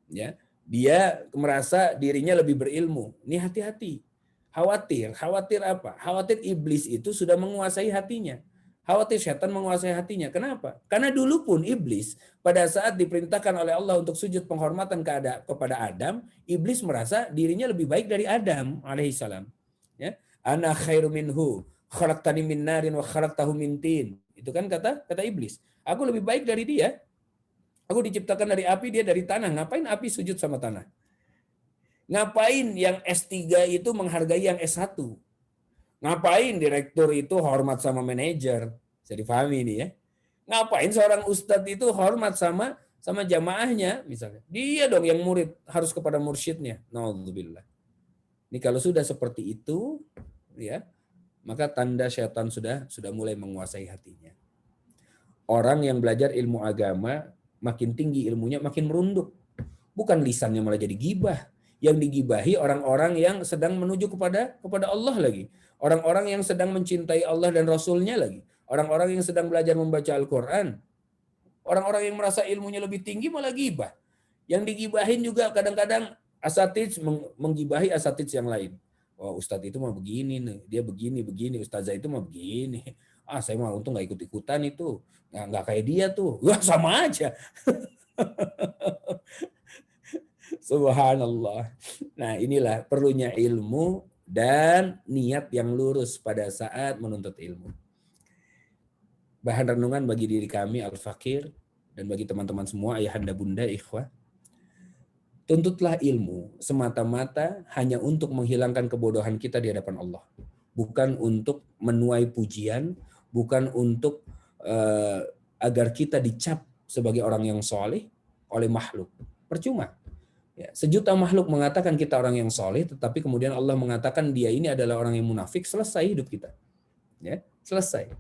B: Ya. Dia merasa dirinya lebih berilmu. Ini hati-hati. Khawatir apa? Khawatir iblis itu sudah menguasai hatinya. Khawatir setan menguasai hatinya. Kenapa? Karena dulu pun iblis pada saat diperintahkan oleh Allah untuk sujud penghormatan kepada Adam, iblis merasa dirinya lebih baik dari Adam alaihissalam. Ya, ana khairu minhu, khalaqtani min narin wa khalaqtahu min tin. Itu kan kata iblis. Aku lebih baik dari dia. Aku diciptakan dari api, dia dari tanah. Ngapain api sujud sama tanah? Ngapain yang S3 itu menghargai yang S1? Ngapain direktur itu hormat sama manajer? Bisa difahami ini ya. Ngapain seorang ustadz itu hormat sama jamaahnya misalnya? Dia dong yang murid harus kepada mursyidnya. Nauzubillah. Ini kalau sudah seperti itu ya, maka tanda syaitan sudah mulai menguasai hatinya. Orang yang belajar ilmu agama makin tinggi ilmunya makin merunduk. Bukan lisannya malah jadi gibah. Yang digibahi orang-orang yang sedang menuju kepada Allah lagi. Orang-orang yang sedang mencintai Allah dan Rasulnya lagi. Orang-orang yang sedang belajar membaca Al-Quran. Orang-orang yang merasa ilmunya lebih tinggi malah gibah. Yang digibahin juga kadang-kadang asatidz menggibahi asatidz yang lain. Oh, Ustadz itu mah begini nih, dia begini, Ustazah itu mah begini. Ah, saya mah untung nggak ikut-ikutan itu. Nggak kayak dia tuh. Wah, sama aja. Subhanallah. Nah, inilah perlunya ilmu dan niat yang lurus pada saat menuntut ilmu. Bahan renungan bagi diri kami Al-Fakir dan bagi teman-teman semua, ayahanda bunda, ikhwah. Tuntutlah ilmu semata-mata hanya untuk menghilangkan kebodohan kita di hadapan Allah. Bukan untuk menuai pujian, bukan untuk agar kita dicap sebagai orang yang soleh oleh makhluk. Percuma. Ya, sejuta makhluk mengatakan kita orang yang soleh, tetapi kemudian Allah mengatakan dia ini adalah orang yang munafik, selesai hidup kita. Ya, selesai.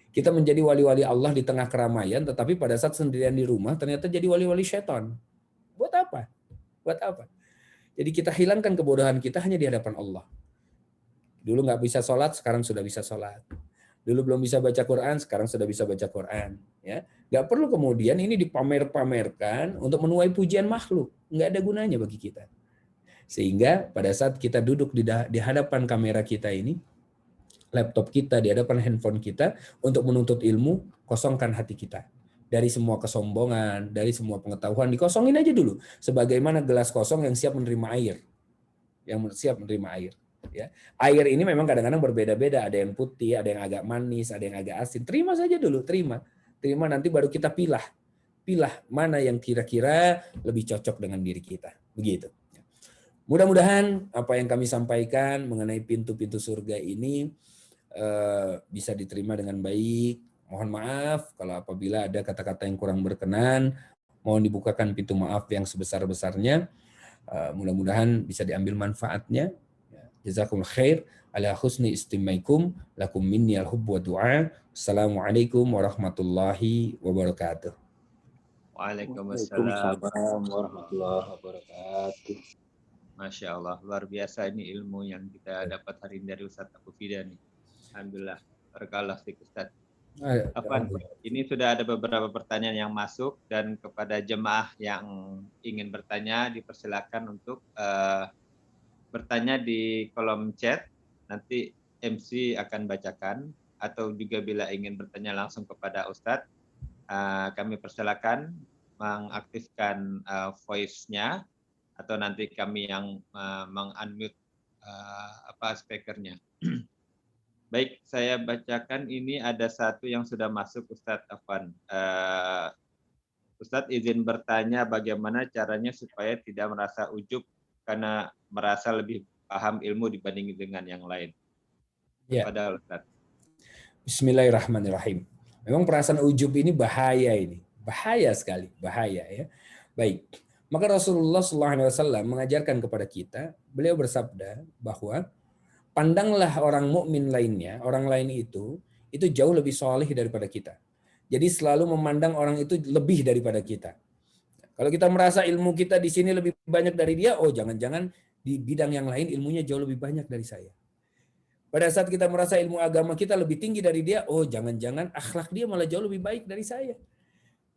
B: Kita menjadi wali-wali Allah di tengah keramaian, tetapi pada saat sendirian di rumah ternyata jadi wali-wali syaitan. Buat apa? Buat apa? Jadi kita hilangkan kebodohan kita hanya di hadapan Allah. Dulu nggak bisa sholat, sekarang sudah bisa sholat. Dulu belum bisa baca Quran, sekarang sudah bisa baca Quran. Ya, nggak perlu kemudian ini dipamer-pamerkan untuk menuai pujian makhluk. Nggak ada gunanya bagi kita. Sehingga pada saat kita duduk di hadapan kamera kita ini, laptop kita, di hadapan handphone kita, untuk menuntut ilmu, kosongkan hati kita. Dari semua kesombongan, dari semua pengetahuan, dikosongin aja dulu. Sebagaimana gelas kosong yang siap menerima air. Yang siap menerima air. Ya. Air ini memang kadang-kadang berbeda-beda. Ada yang putih, ada yang agak manis, ada yang agak asin. Terima saja dulu, terima. Terima, nanti baru kita pilah. Pilah mana yang kira-kira lebih cocok dengan diri kita. Begitu. Mudah-mudahan apa yang kami sampaikan mengenai pintu-pintu surga ini bisa diterima dengan baik. Mohon maaf kalau apabila ada kata-kata yang kurang berkenan. Mohon dibukakan pintu maaf yang sebesar-besarnya. Mudah-mudahan bisa diambil manfaatnya. Jazakumullah khair ala husni istimaikum lakum minni al-hubb wa du'a. Assalamualaikum warahmatullahi wabarakatuh.
A: Waalaikumsalam warahmatullahi wabarakatuh. Masya Allah, luar biasa ini ilmu yang kita dapat hari ini dari Ustadz Abu Fida nih. Alhamdulillah, barakallah fiik Ustadz. Ini sudah ada beberapa pertanyaan yang masuk, dan kepada jemaah yang ingin bertanya dipersilakan untuk bertanya di kolom chat. Nanti MC akan bacakan, atau juga bila ingin bertanya langsung kepada Ustadz, kami persilakan mengaktifkan voice-nya, atau nanti kami yang meng-unmute speakernya. Baik, saya bacakan. Ini ada satu yang sudah masuk, Ustadz Afwan. Ustadz izin bertanya, bagaimana caranya supaya tidak merasa ujub karena merasa lebih paham ilmu dibanding dengan yang lain? Pada Ustadz.
B: Bismillahirrahmanirrahim. Memang perasaan ujub ini bahaya sekali, bahaya ya. Baik. Maka Rasulullah SAW mengajarkan kepada kita, beliau bersabda bahwa pandanglah orang mukmin lainnya, orang lain itu jauh lebih soleh daripada kita. Jadi selalu memandang orang itu lebih daripada kita. Kalau kita merasa ilmu kita di sini lebih banyak dari dia, oh jangan-jangan di bidang yang lain ilmunya jauh lebih banyak dari saya. Pada saat kita merasa ilmu agama kita lebih tinggi dari dia, oh jangan-jangan akhlak dia malah jauh lebih baik dari saya.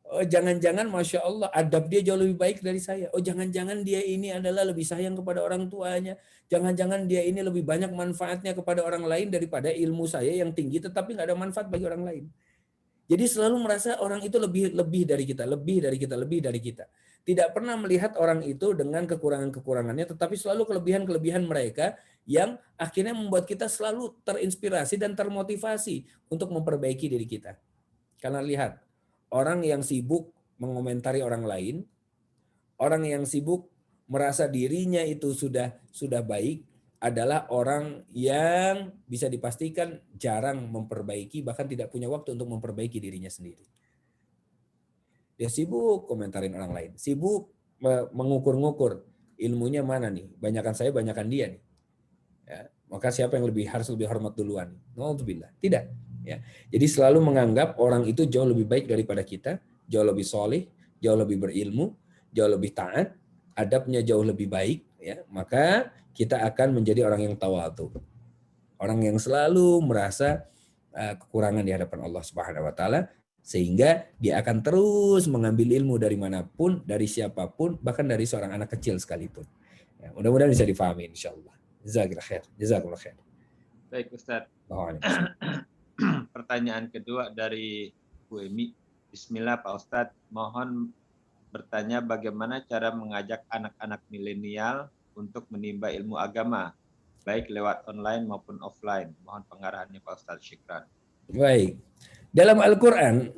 B: Oh, jangan-jangan Masya Allah adab dia jauh lebih baik dari saya. Oh jangan-jangan dia ini adalah lebih sayang kepada orang tuanya. Jangan-jangan dia ini lebih banyak manfaatnya kepada orang lain daripada ilmu saya yang tinggi tetapi nggak ada manfaat bagi orang lain. Jadi selalu merasa orang itu lebih dari kita, lebih dari kita. Tidak pernah melihat orang itu dengan kekurangan-kekurangannya, tetapi selalu kelebihan-kelebihan mereka yang akhirnya membuat kita selalu terinspirasi dan termotivasi untuk memperbaiki diri kita. Karena lihat, orang yang sibuk mengomentari orang lain, orang yang sibuk merasa dirinya itu sudah baik adalah orang yang bisa dipastikan jarang memperbaiki, bahkan tidak punya waktu untuk memperbaiki dirinya sendiri. Dia sibuk komentarin orang lain, sibuk mengukur-ngukur ilmunya mana nih, banyakan saya, banyakan dia nih. Ya, maka siapa yang harus lebih hormat duluan? Nauzubillah. Tidak. Ya. Jadi selalu menganggap orang itu jauh lebih baik daripada kita, jauh lebih soleh, jauh lebih berilmu, jauh lebih taat, adabnya jauh lebih baik. Ya. Maka kita akan menjadi orang yang tawadhu. Orang yang selalu merasa kekurangan di hadapan Allah Subhanahu wa taala, sehingga dia akan terus mengambil ilmu dari manapun, dari siapapun, bahkan dari seorang anak kecil sekalipun. Ya, mudah-mudahan bisa difahami insyaallah. Jazakallah khair.
A: Baik Ustaz. Pertanyaan kedua dari Bu Emi. Bismillah Pak Ustadz, mohon bertanya bagaimana cara mengajak anak-anak milenial untuk menimba ilmu agama, baik lewat online maupun offline. Mohon pengarahannya Pak Ustadz. Syukran.
B: Baik. Dalam Al-Quran,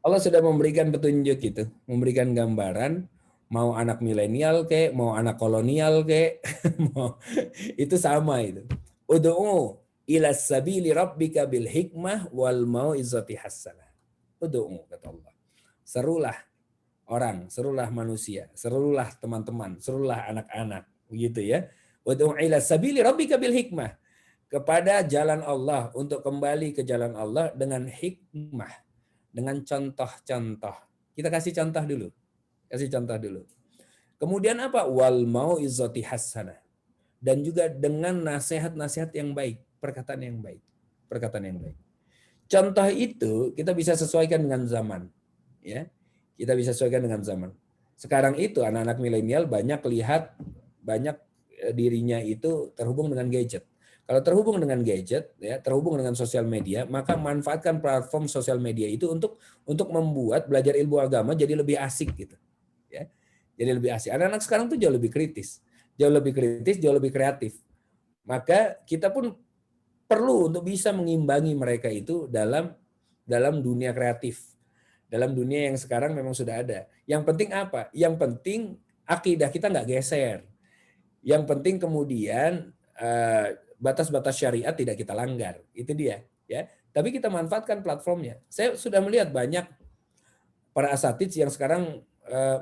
B: Allah sudah memberikan petunjuk itu, memberikan gambaran, mau anak milenial kek, mau anak kolonial kek, itu sama itu. Ud'u ila sabili rabbika bil hikmah wal mau'izati hasanah. Ud'u, kata Allah. Serulah orang, serulah manusia, serulah teman-teman, serulah anak-anak, begitu ya. Ud'u ila sabili rabbika bil hikmah, kepada jalan Allah, untuk kembali ke jalan Allah dengan hikmah, dengan contoh-contoh. Kita kasih contoh dulu. Kemudian apa? Wal mau'izati hasanah. Dan juga dengan nasihat-nasihat yang baik, perkataan yang baik. perkataan yang baik. Contoh itu kita bisa sesuaikan dengan zaman, ya. Kita bisa sesuaikan dengan zaman. Sekarang itu anak-anak milenial banyak dirinya itu terhubung dengan gadget. Kalau terhubung dengan gadget, ya, terhubung dengan sosial media, maka manfaatkan platform sosial media itu untuk membuat belajar ilmu agama jadi lebih asik gitu, ya. Jadi lebih asik. Anak-anak sekarang tuh jauh lebih kritis, jauh lebih kreatif. Maka kita pun perlu untuk bisa mengimbangi mereka itu dalam dunia kreatif. Dalam dunia yang sekarang memang sudah ada. Yang penting apa? Yang penting akidah kita nggak geser. Yang penting kemudian batas-batas syariat tidak kita langgar. Itu dia. Ya. Tapi kita manfaatkan platformnya. Saya sudah melihat banyak para asatidz yang sekarang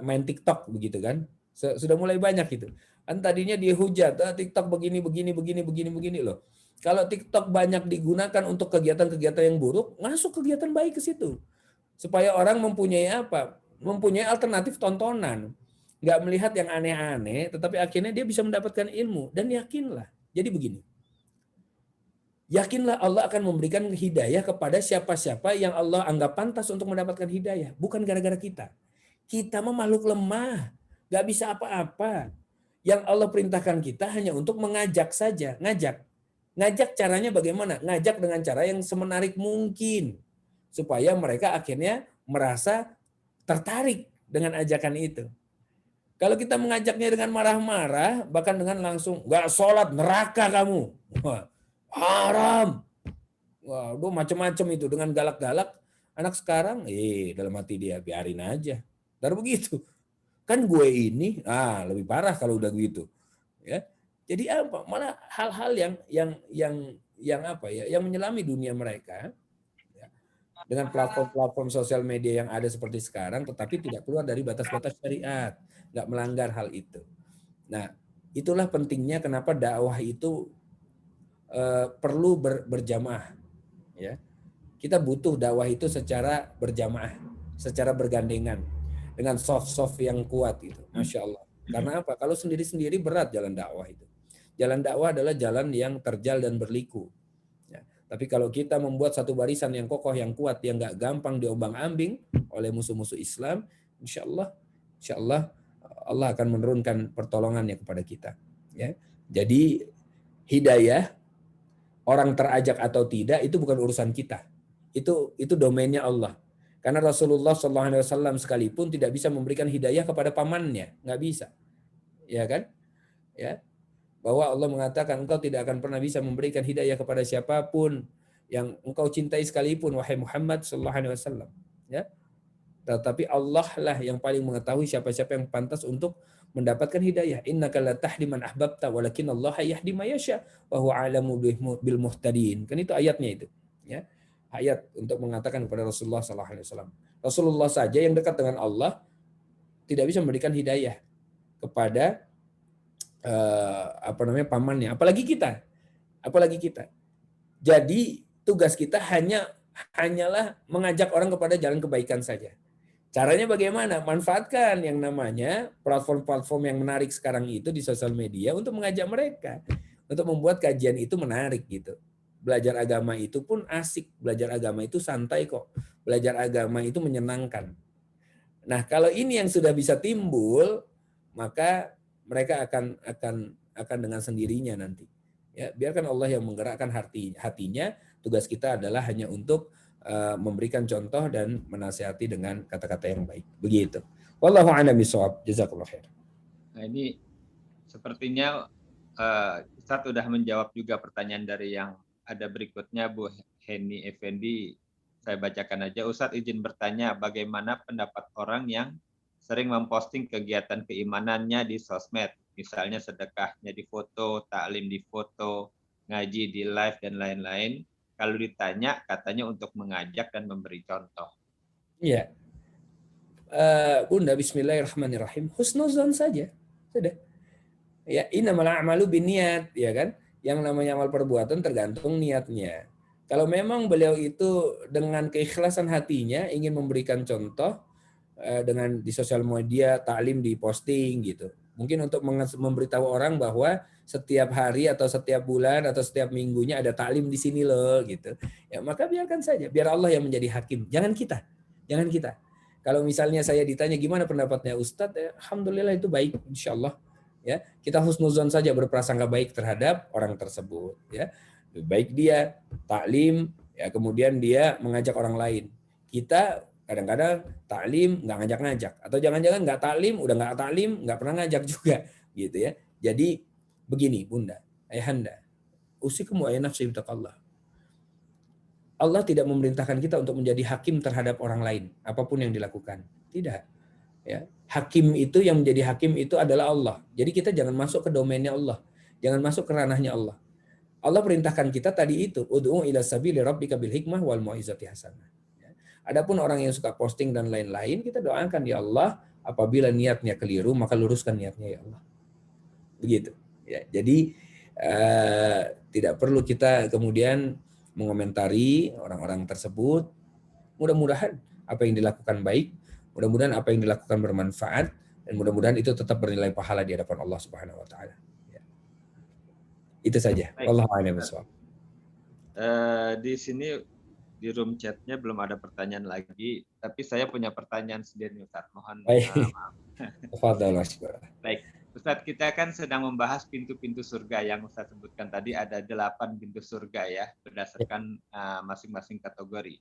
B: main TikTok begitu kan. Sudah mulai banyak itu. Kan tadinya dihujat, TikTok begini loh. Kalau TikTok banyak digunakan untuk kegiatan-kegiatan yang buruk, masuk kegiatan baik ke situ. Supaya orang mempunyai apa? Mempunyai alternatif tontonan. Nggak melihat yang aneh-aneh, tetapi akhirnya dia bisa mendapatkan ilmu. Dan yakinlah. Jadi begini. Yakinlah Allah akan memberikan hidayah kepada siapa-siapa yang Allah anggap pantas untuk mendapatkan hidayah. Bukan gara-gara kita. Kita mah makhluk lemah. Nggak bisa apa-apa. Yang Allah perintahkan kita hanya untuk mengajak saja. Ngajak caranya bagaimana? Ngajak dengan cara yang semenarik mungkin. Supaya mereka akhirnya merasa tertarik dengan ajakan itu. Kalau kita mengajaknya dengan marah-marah, bahkan dengan langsung, nggak sholat, neraka kamu. Wah, haram. Wah, macam-macam itu. Dengan galak-galak, anak sekarang, dalam hati dia, biarin aja. Ntar begitu. Kan gue ini, lebih parah kalau udah gitu. Ya. Jadi apa? Malah hal-hal yang menyelami dunia mereka, dengan platform sosial media yang ada seperti sekarang, tetapi tidak keluar dari batas-batas syariat, nggak melanggar hal itu. Nah, itulah pentingnya kenapa dakwah itu perlu berjamaah. Ya, kita butuh dakwah itu secara berjamaah, secara bergandengan, dengan soft yang kuat itu, masya Allah. Karena apa? Kalau sendiri-sendiri berat jalan dakwah itu. Jalan dakwah adalah jalan yang terjal dan berliku. Tapi kalau kita membuat satu barisan yang kokoh, yang kuat, yang nggak gampang diombang-ambing oleh musuh-musuh Islam, insya Allah Allah akan menurunkan pertolongannya kepada kita. Ya. Jadi hidayah, orang terajak atau tidak itu bukan urusan kita. Itu domainnya Allah. Karena Rasulullah SAW sekalipun tidak bisa memberikan hidayah kepada pamannya, nggak bisa, ya kan? Ya. Bahwa Allah mengatakan engkau tidak akan pernah bisa memberikan hidayah kepada siapapun yang engkau cintai sekalipun, wahai Muhammad sallallahu alaihi wasallam, ya. Tetapi Allah lah yang paling mengetahui siapa-siapa yang pantas untuk mendapatkan hidayah. Innaka la tahdi man ahbabta walakin Allah yahdi may yasha wa huwa alamu bil muhtadin. Kan itu ayatnya itu, ya. Ayat untuk mengatakan kepada Rasulullah sallallahu alaihi wasallam. Rasulullah saja yang dekat dengan Allah tidak bisa memberikan hidayah kepada pamannya, apalagi kita. Jadi tugas kita hanyalah mengajak orang kepada jalan kebaikan saja. Caranya bagaimana? Manfaatkan yang namanya platform-platform yang menarik sekarang itu di sosial media untuk mengajak mereka, untuk membuat kajian itu menarik gitu. Belajar agama itu pun asik, belajar agama itu santai kok, belajar agama itu menyenangkan. Nah, kalau ini yang sudah bisa timbul, maka mereka akan dengan sendirinya nanti. Ya, biarkan Allah yang menggerakkan hatinya. Tugas kita adalah hanya untuk memberikan contoh dan menasihati dengan kata-kata yang baik. Begitu. Wallahu a'lam bishawab. Jazakallahu khair.
A: Nah, ini sepertinya Ustaz sudah menjawab juga pertanyaan dari yang ada berikutnya, Bu Heni Effendi. Saya bacakan aja. Ustaz izin bertanya, bagaimana pendapat orang yang sering memposting kegiatan keimanannya di sosmed, misalnya sedekahnya di foto, taklim di foto, ngaji di live, dan lain-lain. Kalau ditanya, katanya untuk mengajak dan memberi contoh.
B: Iya. Bunda, bismillahirrahmanirrahim. Husnuzon saja. Sudah. Ya, innamal a'malu binniyat, ya kan? Yang namanya amal perbuatan tergantung niatnya. Kalau memang beliau itu dengan keikhlasan hatinya ingin memberikan contoh, dengan di sosial media, taklim di posting gitu. Mungkin untuk memberitahu orang bahwa setiap hari atau setiap bulan atau setiap minggunya ada taklim di sini loh gitu. Ya maka biarkan saja, biar Allah yang menjadi hakim, jangan kita. Jangan kita. Kalau misalnya saya ditanya gimana pendapatnya Ustadz, ya, alhamdulillah itu baik, insya Allah. Ya, kita husnuzon saja, berprasangka baik terhadap orang tersebut. Ya, lebih baik dia taklim, ya kemudian dia mengajak orang lain. Kita kadang-kadang taklim nggak ngajak-ngajak, atau jangan-jangan nggak taklim, udah nggak taklim, nggak pernah ngajak juga, gitu ya. Jadi begini, Bunda, Ayahanda, usikum wa nafsi bitaqallah. Allah tidak memerintahkan kita untuk menjadi hakim terhadap orang lain, apapun yang dilakukan. Tidak. Ya. Hakim itu, yang menjadi hakim itu adalah Allah. Jadi kita jangan masuk ke domainnya Allah. Jangan masuk ke ranahnya Allah. Allah perintahkan kita tadi itu, ud'u ila sabili rabbika bil hikmah wal mau'izati hasanah. Ya. Adapun orang yang suka posting dan lain-lain, kita doakan ya Allah, apabila niatnya keliru, maka luruskan niatnya ya Allah. Begitu. Ya. Jadi tidak perlu kita kemudian mengomentari orang-orang tersebut. Mudah-mudahan apa yang dilakukan baik, mudah-mudahan apa yang dilakukan bermanfaat, dan mudah-mudahan itu tetap bernilai pahala di hadapan Allah Subhanahu wa taala. Ya. Itu saja. Wallahu a'lam bishawab.
A: Di sini di room chatnya belum ada pertanyaan lagi, tapi saya punya pertanyaan sendiri Ustaz. Mohon maaf. Baik. Ustadz, kita kan sedang membahas pintu-pintu surga yang Ustadz sebutkan tadi, ada 8 pintu surga ya, berdasarkan masing-masing kategori.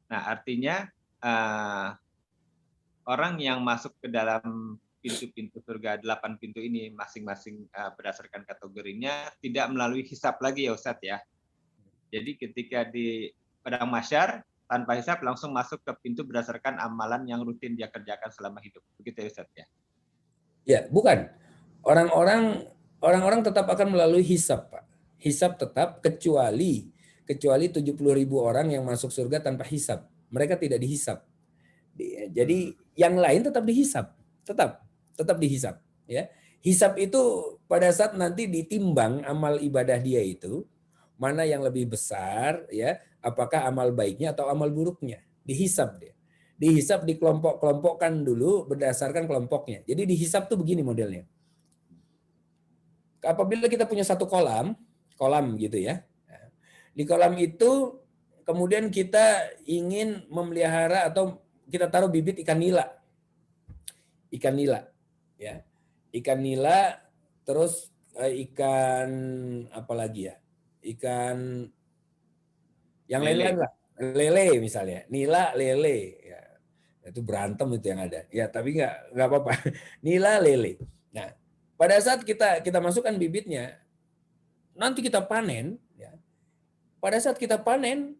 A: Nah, artinya orang yang masuk ke dalam pintu-pintu surga, 8 pintu ini masing-masing berdasarkan kategorinya, tidak melalui hisab lagi ya Ustadz ya. Jadi ketika di padang mahsyar, tanpa hisab langsung masuk ke pintu berdasarkan amalan yang rutin dia kerjakan selama hidup. Begitu ya Ustadz ya?
B: Ya, bukan. Orang-orang tetap akan melalui hisab, Pak. Hisab tetap, kecuali 70.000 orang yang masuk surga tanpa hisab. Mereka tidak dihisab. Jadi yang lain tetap dihisab. Tetap dihisab. Ya. Hisab itu pada saat nanti ditimbang amal ibadah dia itu, mana yang lebih besar, ya, apakah amal baiknya atau amal buruknya. Dihisab dia. Dihisab, dikelompok-kelompokkan dulu berdasarkan kelompoknya. Jadi dihisab tuh begini modelnya. Apabila kita punya satu kolam gitu ya. Di kolam itu kemudian kita ingin memelihara atau kita taruh bibit ikan nila. Ikan nila ya. Ikan nila, terus ikan apa lagi ya? Ikan yang lain-lain lah. Lele misalnya, nila, lele, ya, itu berantem itu yang ada. Ya tapi nggak apa-apa. Nila, lele. Nah, pada saat kita masukkan bibitnya, nanti kita panen. Ya. Pada saat kita panen,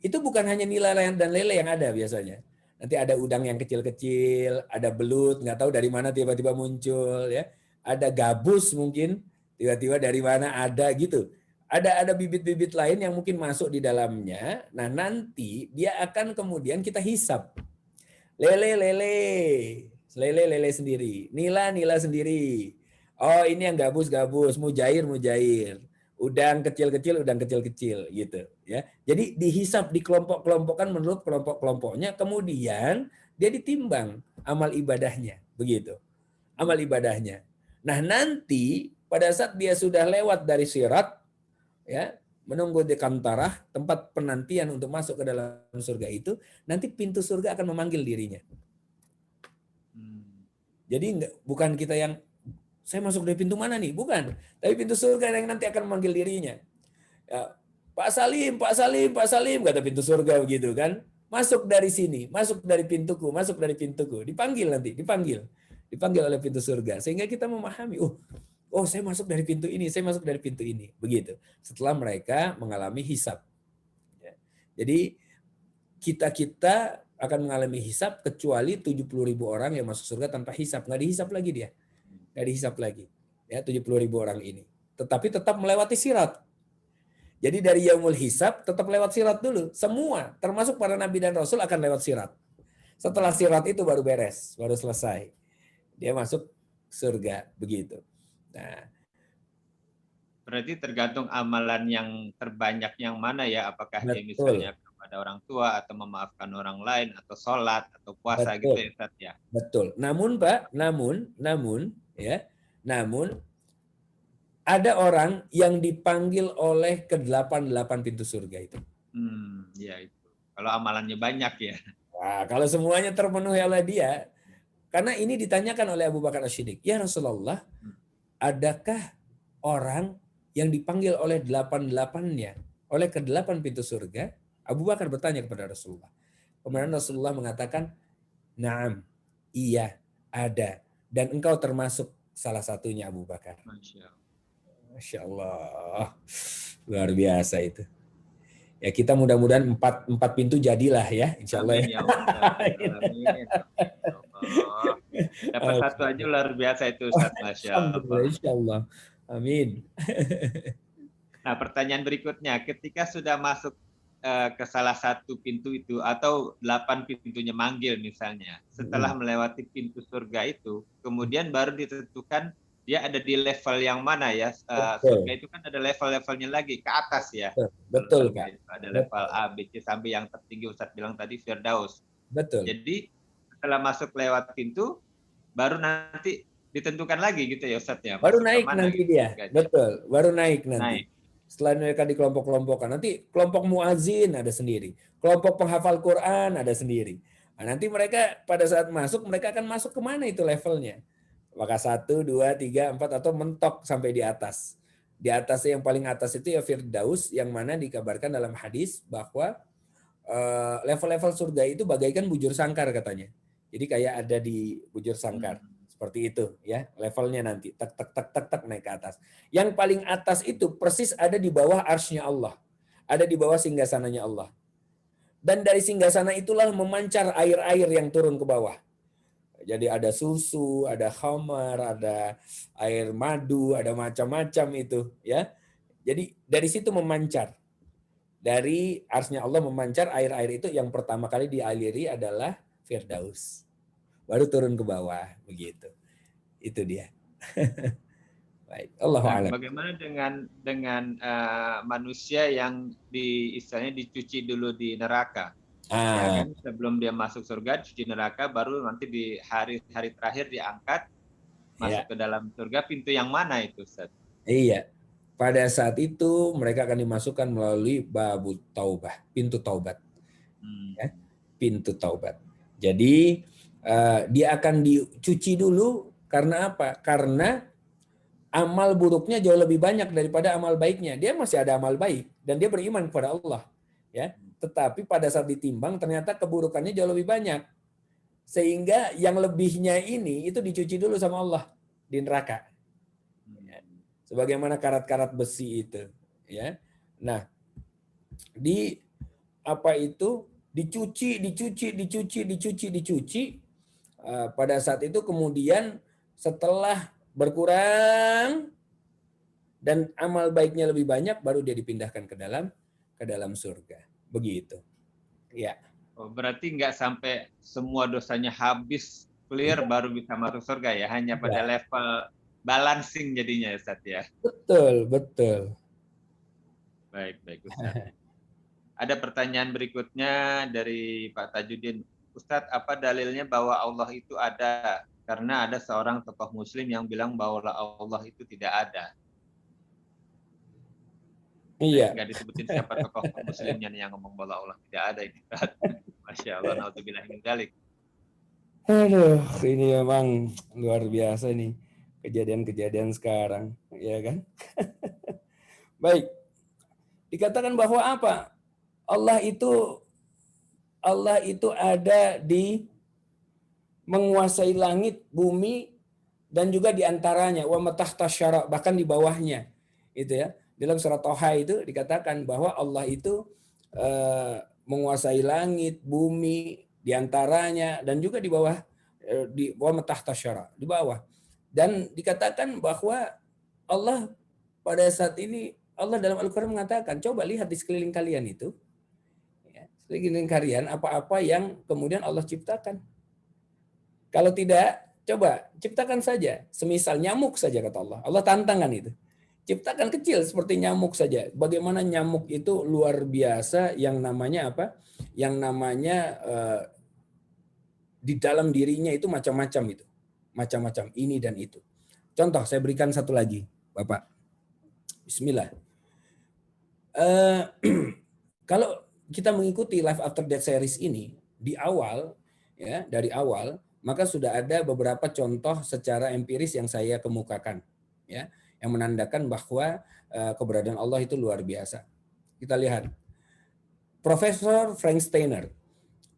B: itu bukan hanya nila dan lele yang ada biasanya. Nanti ada udang yang kecil-kecil, ada belut, nggak tahu dari mana tiba-tiba muncul, ya. Ada gabus mungkin, tiba-tiba dari mana ada gitu. Ada bibit-bibit lain yang mungkin masuk di dalamnya. Nah, nanti dia akan kemudian kita hisap. Lele sendiri. Nila sendiri. Oh, ini yang gabus, mujair. Udang kecil-kecil gitu ya. Jadi dihisap, dikelompok-kelompokkan menurut kelompok-kelompoknya, kemudian dia ditimbang amal ibadahnya, begitu. Amal ibadahnya. Nah, nanti pada saat dia sudah lewat dari sirat, ya, menunggu di kantarah, tempat penantian untuk masuk ke dalam surga itu, nanti pintu surga akan memanggil dirinya. Jadi bukan kita yang saya masuk dari pintu mana nih? Bukan. Tapi pintu surga yang nanti akan memanggil dirinya. Ya, Pak Salim, kata pintu surga begitu kan. Masuk dari sini, masuk dari pintuku. Dipanggil nanti. Dipanggil oleh pintu surga. Sehingga kita memahami, oh saya masuk dari pintu ini. Begitu. Setelah mereka mengalami hisab. Ya. Jadi kita akan mengalami hisab kecuali 70.000 orang yang masuk surga tanpa hisab. Nggak dihisab lagi dia. Nggak dihisab lagi. Ya, 70.000 orang ini. Tetapi tetap melewati sirat. Jadi dari yaumul hisab tetap lewat sirat dulu. Semua, termasuk para nabi dan rasul akan lewat sirat. Setelah sirat itu baru beres, baru selesai. Dia masuk surga. Begitu. Nah,
A: berarti tergantung amalan yang terbanyak yang mana ya, apakah dia misalnya kepada orang tua atau memaafkan orang lain atau sholat atau puasa. Betul. Gitu ya Ustaz ya.
B: Betul. Namun Pak, namun ya, ada orang yang dipanggil oleh ke-8 pintu surga itu.
A: Ya itu. Kalau amalannya banyak ya.
B: Wah, kalau semuanya terpenuhi oleh dia, karena ini ditanyakan oleh Abu Bakar As-Siddiq, ya Rasulullah, adakah orang yang dipanggil oleh 8-8-nya, oleh ke-8 pintu surga? Abu Bakar bertanya kepada Rasulullah. Kemudian Rasulullah mengatakan, "Na'am, iya, ada. Dan engkau termasuk salah satunya, Abu Bakar." Masya Allah. Luar biasa itu. Ya kita mudah-mudahan empat pintu jadilah ya, insya Allah.
A: Amin ya Allah. Amin. Dapat satu aja luar biasa itu Ustaz. Masya Allah.
B: Insya Allah. Amin.
A: Nah pertanyaan berikutnya, ketika sudah masuk ke salah satu pintu itu atau 8 pintunya manggil misalnya, setelah melewati pintu surga itu, kemudian baru ditentukan dia ada di level yang mana ya. Surga itu kan ada level-levelnya lagi ke atas ya.
B: Betul Kak.
A: Ada level A, B, C sampai yang tertinggi Ustaz bilang tadi Firdaus.
B: Betul.
A: Jadi setelah masuk lewat pintu baru nanti ditentukan lagi gitu ya Ustaz ya.
B: Baru naik nanti dia.
A: surganya.
B: Betul, baru naik nanti. Selain mereka di kelompok-kelompokkan, nanti kelompok muazin ada sendiri, kelompok penghafal Quran ada sendiri. Nah, nanti mereka pada saat masuk, mereka akan masuk kemana itu levelnya? Maka 1, 2, 3, 4 atau mentok sampai di atas. Di atasnya yang paling atas itu ya Firdaus, yang mana dikabarkan dalam hadis bahwa level-level surga itu bagaikan bujur sangkar katanya. Jadi kayak ada di bujur sangkar. Seperti itu ya levelnya nanti tak naik ke atas. Yang paling atas itu persis ada di bawah arsy-Nya Allah. Ada di bawah singgasananya Allah. Dan dari singgasana itulah memancar air-air yang turun ke bawah. Jadi ada susu, ada khamar, ada air madu, ada macam-macam itu ya. Jadi dari situ memancar. Dari arsy-Nya Allah memancar air-air itu yang pertama kali dialiri adalah Firdaus. Baru turun ke bawah begitu. Itu dia. Baik, Allahu a'lam.
A: Bagaimana dengan manusia yang istilahnya dicuci dulu di neraka? Ya kan sebelum dia masuk surga cuci neraka, baru nanti di hari-hari terakhir diangkat masuk ke dalam surga. Pintu yang mana itu Ustaz?
B: Iya. Pada saat itu mereka akan dimasukkan melalui babu taubah, pintu taubat. Ya, pintu taubat. Jadi dia akan dicuci dulu karena apa? Karena amal buruknya jauh lebih banyak daripada amal baiknya. Dia masih ada amal baik dan dia beriman kepada Allah, ya. Tetapi pada saat ditimbang ternyata keburukannya jauh lebih banyak. Sehingga yang lebihnya ini itu dicuci dulu sama Allah di neraka. Sebagaimana karat-karat besi itu, ya. Nah, di apa itu dicuci. Pada saat itu kemudian setelah berkurang dan amal baiknya lebih banyak, baru dia dipindahkan ke dalam surga. Begitu. Ya.
A: Oh, berarti nggak sampai semua dosanya habis clear baru bisa masuk surga ya, hanya pada level balancing jadinya Ustaz ya.
B: Betul.
A: Baik Ustaz. Ada pertanyaan berikutnya dari Pak Tajudin. Ustadz, apa dalilnya bahwa Allah itu ada? Karena ada seorang tokoh muslim yang bilang bahwa Allah itu tidak ada.
B: Iya.
A: Nggak disebutin siapa tokoh muslimnya yang ngomong bahwa Allah tidak ada ini. Masya Allah, naudzubillah min dzalik.
B: Aduh, ini memang luar biasa nih kejadian-kejadian sekarang, ya kan? Baik. Dikatakan bahwa apa? Allah itu ada di menguasai langit, bumi, dan juga di antaranya, wa matahta syara, bahkan di bawahnya. Itu ya. Dalam surat Toha itu dikatakan bahwa Allah itu menguasai langit, bumi, di antaranya, dan juga di bawah, di wa matahta syara, di bawah. Dan dikatakan bahwa Allah pada saat ini, Allah dalam Al-Quran mengatakan, coba lihat di sekeliling kalian itu, sekeliling kalian apa-apa yang kemudian Allah ciptakan. Kalau tidak, coba ciptakan saja. Semisal nyamuk saja kata Allah. Allah tantangkan itu. Ciptakan kecil seperti nyamuk saja. Bagaimana nyamuk itu luar biasa, yang namanya apa? Yang namanya di dalam dirinya itu macam-macam itu. Macam-macam ini dan itu. Contoh, saya berikan satu lagi, Bapak. Bismillah. Kalau kita mengikuti Life After Death series ini di awal, ya dari awal, maka sudah ada beberapa contoh secara empiris yang saya kemukakan, ya, yang menandakan bahwa keberadaan Allah itu luar biasa. Kita lihat Profesor Frank Steiner.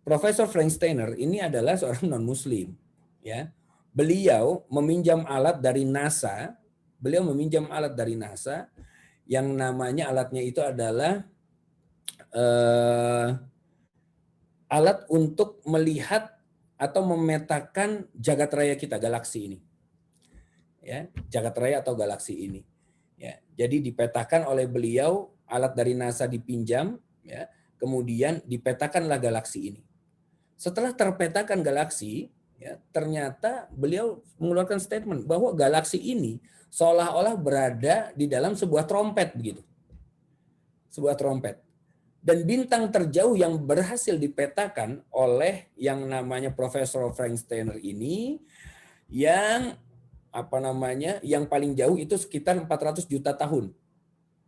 B: Profesor Frank Steiner ini adalah seorang non-Muslim, ya. Beliau meminjam alat dari NASA. Beliau meminjam alat dari NASA yang namanya alatnya itu adalah alat untuk melihat atau memetakan jagat raya kita, galaksi ini. Ya, jagat raya atau galaksi ini. Ya, jadi dipetakan oleh beliau, alat dari NASA dipinjam, ya, kemudian dipetakanlah galaksi ini. Setelah terpetakan galaksi, ya, ternyata beliau mengeluarkan statement bahwa galaksi ini seolah-olah berada di dalam sebuah trompet begitu. Sebuah trompet. Dan bintang terjauh yang berhasil dipetakan oleh yang namanya Profesor Frank Steiner ini, yang yang paling jauh itu sekitar 400 juta tahun.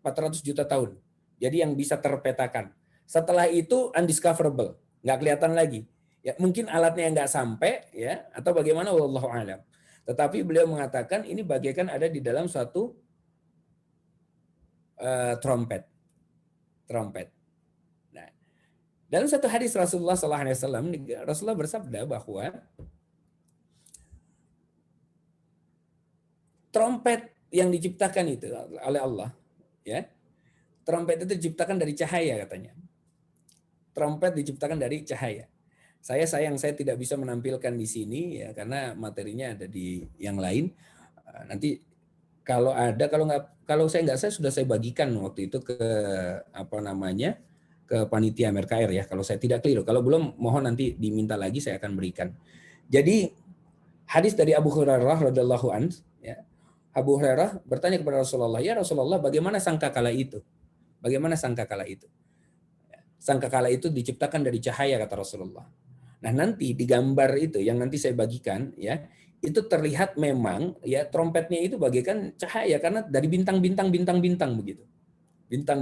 B: 400 juta tahun. Jadi yang bisa terpetakan. Setelah itu undiscoverable, nggak kelihatan lagi. Ya, mungkin alatnya nggak sampai, ya, atau bagaimana, wallahu a'lam. Tetapi beliau mengatakan ini bagaikan ada di dalam suatu trompet. Nah, dalam satu hadis Rasulullah SAW, Rasulullah bersabda bahwa trompet yang diciptakan itu oleh Allah, ya, trompet itu diciptakan dari cahaya katanya. Trompet diciptakan dari cahaya. Saya tidak bisa menampilkan di sini, ya, karena materinya ada di yang lain. Nanti kalau ada, kalau saya sudah saya bagikan waktu itu ke ke panitia MRKR, ya, kalau saya tidak keliru. Kalau belum, mohon nanti diminta lagi, saya akan berikan. Jadi hadis dari Abu Hurairah radhiyallahu anhu, ya. Abu Hurairah bertanya kepada Rasulullah, "Ya Rasulullah, bagaimana sangkakala itu? Bagaimana sangkakala itu?" Sangkakala itu diciptakan dari cahaya, kata Rasulullah. Nah, nanti di gambar itu yang nanti saya bagikan, ya, itu terlihat memang, ya, trompetnya itu bagaikan cahaya karena dari bintang-bintang begitu. Bintang.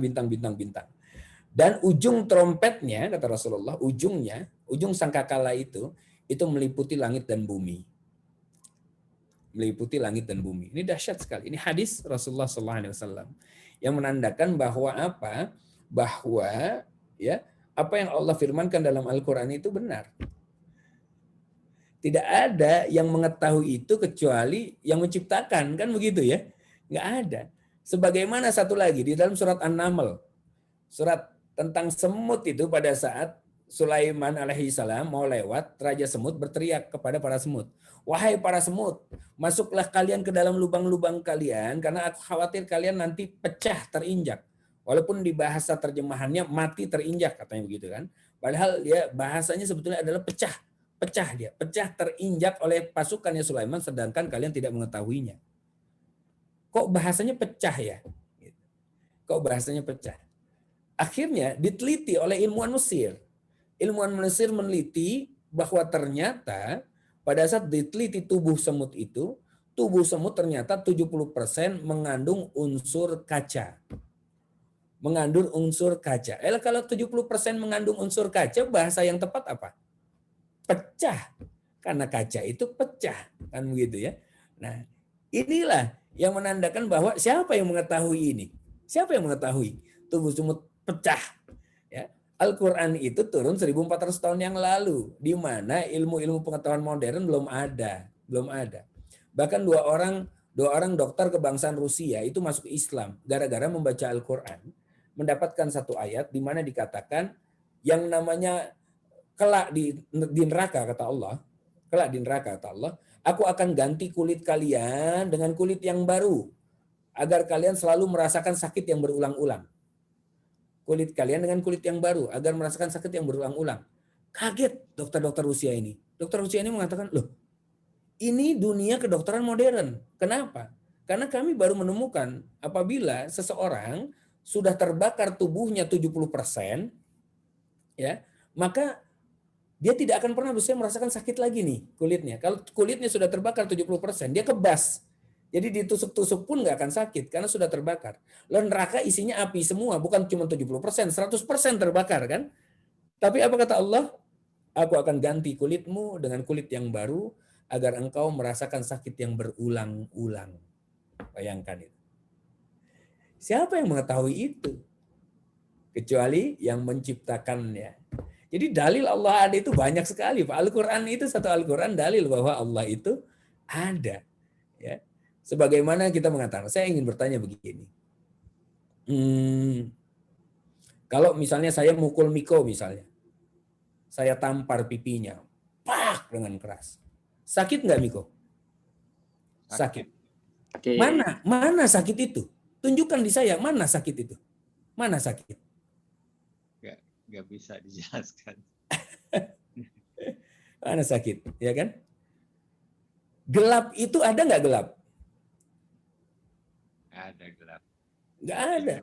B: Dan ujung trompetnya, kata Rasulullah, ujung sangkakala itu meliputi langit dan bumi. Meliputi langit dan bumi. Ini dahsyat sekali. Ini hadis Rasulullah SAW yang menandakan bahwa apa? Bahwa, ya, apa yang Allah firmankan dalam Al-Quran itu benar. Tidak ada yang mengetahui itu kecuali yang menciptakan, kan begitu, ya? Nggak ada. Sebagaimana satu lagi di dalam surat An-Naml, surat tentang semut itu, pada saat Sulaiman alaihissalam mau lewat, Raja Semut berteriak kepada para semut, "Wahai para semut, masuklah kalian ke dalam lubang-lubang kalian, karena aku khawatir kalian nanti pecah, terinjak." Walaupun di bahasa terjemahannya mati terinjak, katanya begitu kan. Padahal ya bahasanya sebetulnya adalah pecah terinjak oleh pasukannya Sulaiman, sedangkan kalian tidak mengetahuinya. Kok bahasanya pecah, ya? Kok bahasanya pecah? Akhirnya diteliti oleh ilmuwan Mesir. Ilmuwan Mesir meneliti bahwa ternyata pada saat diteliti tubuh semut itu, tubuh semut ternyata 70% mengandung unsur kaca. Mengandung unsur kaca. Kalau 70% mengandung unsur kaca, bahasa yang tepat apa? Pecah. Karena kaca itu pecah, kan begitu, ya. Nah, inilah yang menandakan bahwa siapa yang mengetahui ini? Siapa yang mengetahui tubuh semut pecah? Ya, Al-Quran itu turun 1400 tahun yang lalu, di mana ilmu-ilmu pengetahuan modern belum ada. Bahkan dua orang dokter kebangsaan Rusia itu masuk Islam gara-gara membaca Al-Quran, mendapatkan satu ayat di mana dikatakan yang namanya kelak di neraka, kata Allah, kelak di neraka, kata Allah, aku akan ganti kulit kalian dengan kulit yang baru agar kalian selalu merasakan sakit yang berulang-ulang. Kulit kalian dengan kulit yang baru agar merasakan sakit yang berulang-ulang. Kaget dokter-dokter Rusia ini. Dokter Rusia ini mengatakan, "Loh, ini dunia kedokteran modern. Kenapa? Karena kami baru menemukan apabila seseorang sudah terbakar tubuhnya 70%, ya, maka dia tidak akan pernah bisa merasakan sakit lagi nih kulitnya. Kalau kulitnya sudah terbakar 70%, dia kebas. Jadi ditusuk-tusuk pun nggak akan sakit karena sudah terbakar. Lalu neraka isinya api semua, bukan cuma 70%, 100% terbakar kan? Tapi apa kata Allah? Aku akan ganti kulitmu dengan kulit yang baru agar engkau merasakan sakit yang berulang-ulang. Bayangkan itu. Siapa yang mengetahui itu? Kecuali yang menciptakannya. Jadi dalil Allah ada itu banyak sekali. Al-Quran itu satu Al-Quran dalil bahwa Allah itu ada. Ya. Sebagaimana kita mengatakan, saya ingin bertanya begini. Kalau misalnya saya mukul Miko misalnya, saya tampar pipinya, pak dengan keras. Sakit nggak Miko? Sakit. Mana sakit itu? Tunjukkan di saya mana sakit itu. Mana sakit?
A: Nggak bisa dijelaskan.
B: Mana sakit, ya kan? Gelap itu ada nggak gelap?
A: Ada gelap.
B: Nggak ada.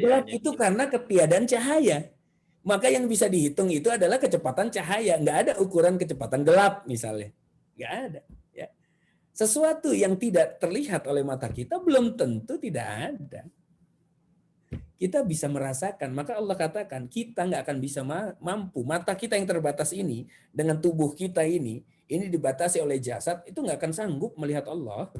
B: Gelap itu karena ketiadaan cahaya. Maka yang bisa dihitung itu adalah kecepatan cahaya. Nggak ada ukuran kecepatan gelap misalnya. Nggak ada. Ya. Sesuatu yang tidak terlihat oleh mata kita belum tentu tidak ada. Kita bisa merasakan. Maka Allah katakan kita nggak akan bisa mampu. Mata kita yang terbatas ini dengan tubuh kita ini dibatasi oleh jasad, itu nggak akan sanggup melihat Allah.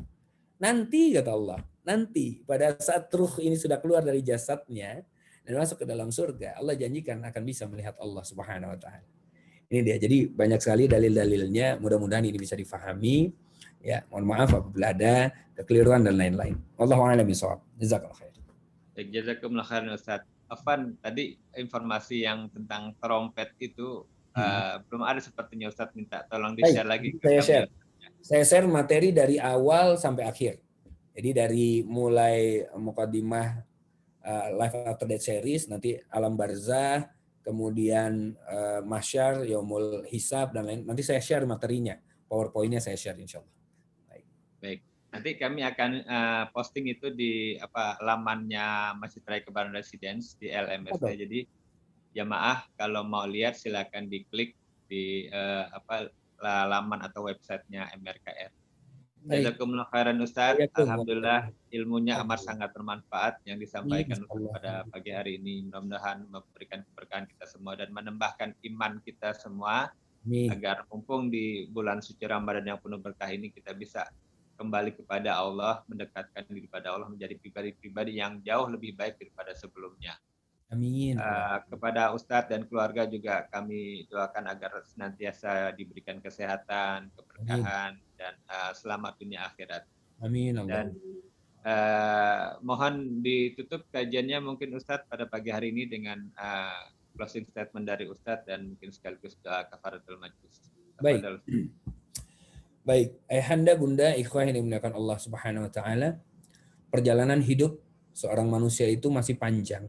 B: Nanti kata Allah, nanti pada saat ruh ini sudah keluar dari jasadnya dan masuk ke dalam surga, Allah janjikan akan bisa melihat Allah Subhanahu wa taala. Ini dia. Jadi banyak sekali dalil-dalilnya, mudah-mudahan ini bisa difahami. Ya, mohon maaf apabila ada kekeliruan dan lain-lain. Wallahu a'lam bishawab. Jazakallahu khair.
A: Jazakumullah khairan Ustaz. Afwan, tadi informasi yang tentang trompet itu belum ada sepertinya Ustaz, minta tolong di-share lagi ke kami.
B: Saya share materi dari awal sampai akhir. Jadi dari mulai mukadimah Life After Death series, nanti Alam Barzah, kemudian Mahsyar, Yaumul Hisab, dan lain. Nanti saya share materinya. PowerPoint-nya saya share insya Allah.
A: Baik. Nanti kami akan posting itu di lamannya Masjid Raya Kebayoran Residence di LMST. Jadi jamaah kalau mau lihat silakan diklik di laman atau websitenya MRKR. Jazakumullah khairan Ustaz. Alhamdulillah ilmunya amat sangat bermanfaat yang disampaikan Ustaz pada pagi hari ini. Mudah-mudahan memberikan keberkahan kita semua dan menambahkan iman kita semua. Agar mumpung di bulan suci Ramadan yang penuh berkah ini kita bisa kembali kepada Allah, mendekatkan diri kepada Allah, menjadi pribadi-pribadi yang jauh lebih baik daripada sebelumnya.
B: Amin.
A: Kepada Ustadz dan keluarga juga kami doakan agar senantiasa diberikan kesehatan, keberkahan, dan selamat dunia akhirat.
B: Amin.
A: Dan mohon ditutup kajiannya mungkin Ustadz pada pagi hari ini dengan closing statement dari Ustadz dan mungkin sekaligus doa kafaratul majlis.
B: Baik. Baik, ayahanda, bunda, ikhwah yang dimuliakan Allah Subhanahu wa taala. Perjalanan hidup seorang manusia itu masih panjang.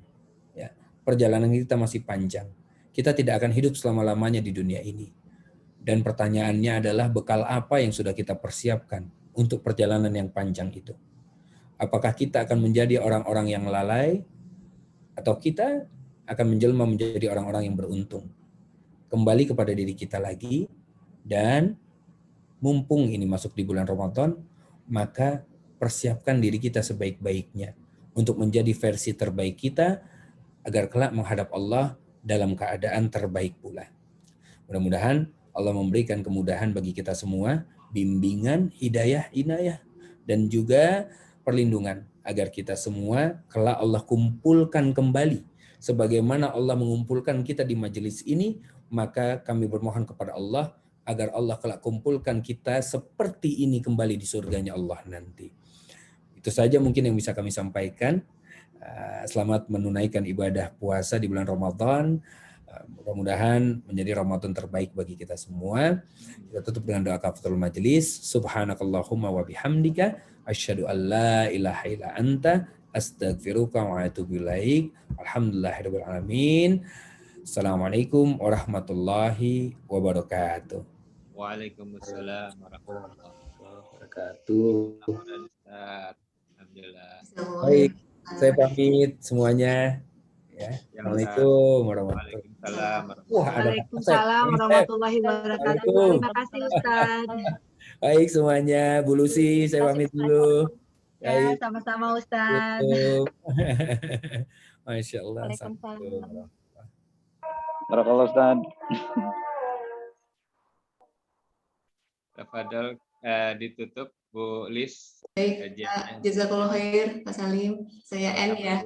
B: Ya, perjalanan kita masih panjang. Kita tidak akan hidup selama-lamanya di dunia ini. Dan pertanyaannya adalah bekal apa yang sudah kita persiapkan untuk perjalanan yang panjang itu? Apakah kita akan menjadi orang-orang yang lalai atau kita akan menjelma menjadi orang-orang yang beruntung? Kembali kepada diri kita lagi, dan mumpung ini masuk di bulan Ramadan, maka persiapkan diri kita sebaik-baiknya untuk menjadi versi terbaik kita agar kelak menghadap Allah dalam keadaan terbaik pula. Mudah-mudahan Allah memberikan kemudahan bagi kita semua, bimbingan, hidayah, inayah, dan juga perlindungan agar kita semua kelak Allah kumpulkan kembali. Sebagaimana Allah mengumpulkan kita di majelis ini, maka kami bermohon kepada Allah agar Allah kelak kumpulkan kita seperti ini kembali di surganya Allah nanti. Itu saja mungkin yang bisa kami sampaikan. Selamat menunaikan ibadah puasa di bulan Ramadan. Mudah-mudahan menjadi Ramadan terbaik bagi kita semua. Kita tutup dengan doa kafaratul majlis. Subhanakallahumma wa bihamdika asyhadu an la ilaha illa anta astaghfiruka wa atubu ilaik. Alhamdulillahirabbil alamin. Assalamualaikum warahmatullahi wabarakatuh.
A: Waalaikumsalam warahmatullahi
B: wabarakatuh.
A: Alhamdulillah.
B: Baik, saya pamit semuanya. Ya. Assalamualaikum warahmatullahi wabarakatuh.
C: Waalaikumsalam warahmatullahi wabarakatuh. Terima kasih Ustaz.
B: Baik semuanya, Bu Lucy, saya pamit dulu.
C: Ya, sama-sama Ustaz.
B: Masya Allah.
C: Waalaikumsalam.
D: Barakallah Ustaz.
A: Tafadhol, ditutup Bu Lis.
E: Baik, jazakallah khair Pak Salim. Saya N ya.